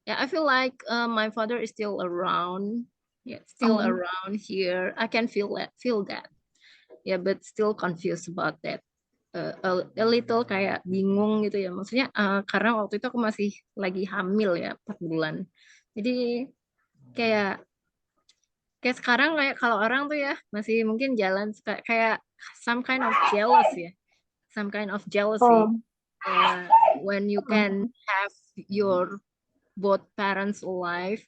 Speaker 1: yeah, I feel like my father is still around. Yeah, still
Speaker 3: Oh,
Speaker 1: around here. I can feel that. Yeah, but still confused about that. A little kayak bingung gitu ya. Maksudnya karena waktu itu aku masih lagi hamil ya, 4 bulan. Jadi kayak kayak sekarang kayak kalau orang tuh ya masih mungkin jalan kayak some kind of jealous ya. Some kind of jealousy
Speaker 3: oh,
Speaker 1: uh, when you
Speaker 3: oh,
Speaker 1: can have your both parents alive,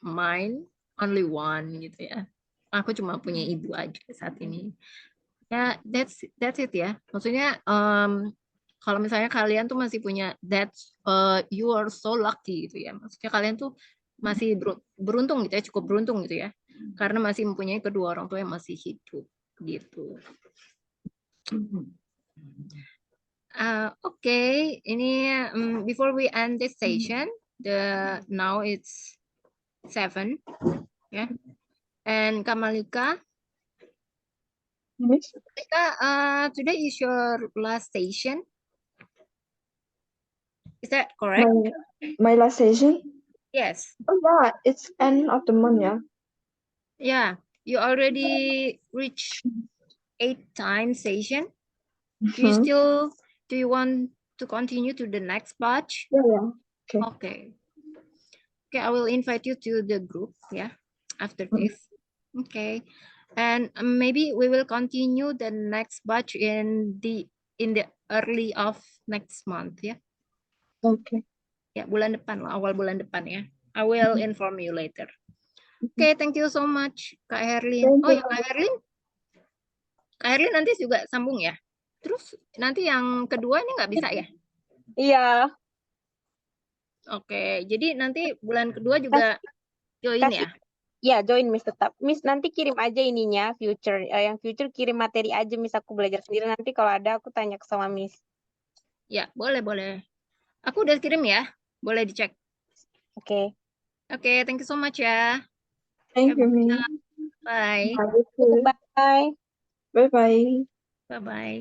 Speaker 1: mine only one gitu ya. Aku cuma punya ibu aja saat ini. Ya, that's it ya. Maksudnya kalau misalnya kalian tuh masih punya that you are so lucky gitu ya. Maksudnya kalian tuh masih beruntung gitu ya, cukup beruntung gitu ya. Karena masih mempunyai kedua orang tua yang masih hidup gitu. Okay, ini before we end this session, now it's 7, yeah. And Kamalika,
Speaker 3: Miss,
Speaker 1: today is your last session. Is that correct?
Speaker 3: my last session?
Speaker 1: Yes.
Speaker 3: Oh yeah, it's end of the month, yeah.
Speaker 1: Yeah, you already reached 8 times session.
Speaker 3: Mhm.
Speaker 1: Do you want to continue to the next batch?
Speaker 3: Yeah.
Speaker 1: Okay. Okay, I will invite you to the group, yeah, after
Speaker 3: Mhm.
Speaker 1: this. Okay. And maybe we will continue the next batch in the early of next month, ya.
Speaker 3: Okay.
Speaker 1: Ya, bulan depan, awal bulan depan ya. I will inform you later. Okay, thank you so much, Kak Herlin.
Speaker 3: Thank
Speaker 1: Oh
Speaker 3: you.
Speaker 1: ya, Kak Herlin nanti juga sambung ya. Terus nanti yang kedua ini nggak bisa ya?
Speaker 4: Iya,
Speaker 1: Oke, jadi nanti bulan kedua juga join ya?
Speaker 4: ya join Miss tetap. Miss nanti kirim aja ininya future. Yang future kirim materi aja Miss, aku belajar sendiri. Nanti kalau ada aku tanya ke sama Miss.
Speaker 1: Ya, boleh. Aku udah kirim ya, boleh dicek.
Speaker 4: Oke.
Speaker 1: Oke, thank you so much ya.
Speaker 3: Thank you,
Speaker 1: Have a good
Speaker 3: Miss.
Speaker 1: night. Bye.
Speaker 3: Bye.
Speaker 4: Bye.
Speaker 3: Bye bye.
Speaker 1: Bye-bye.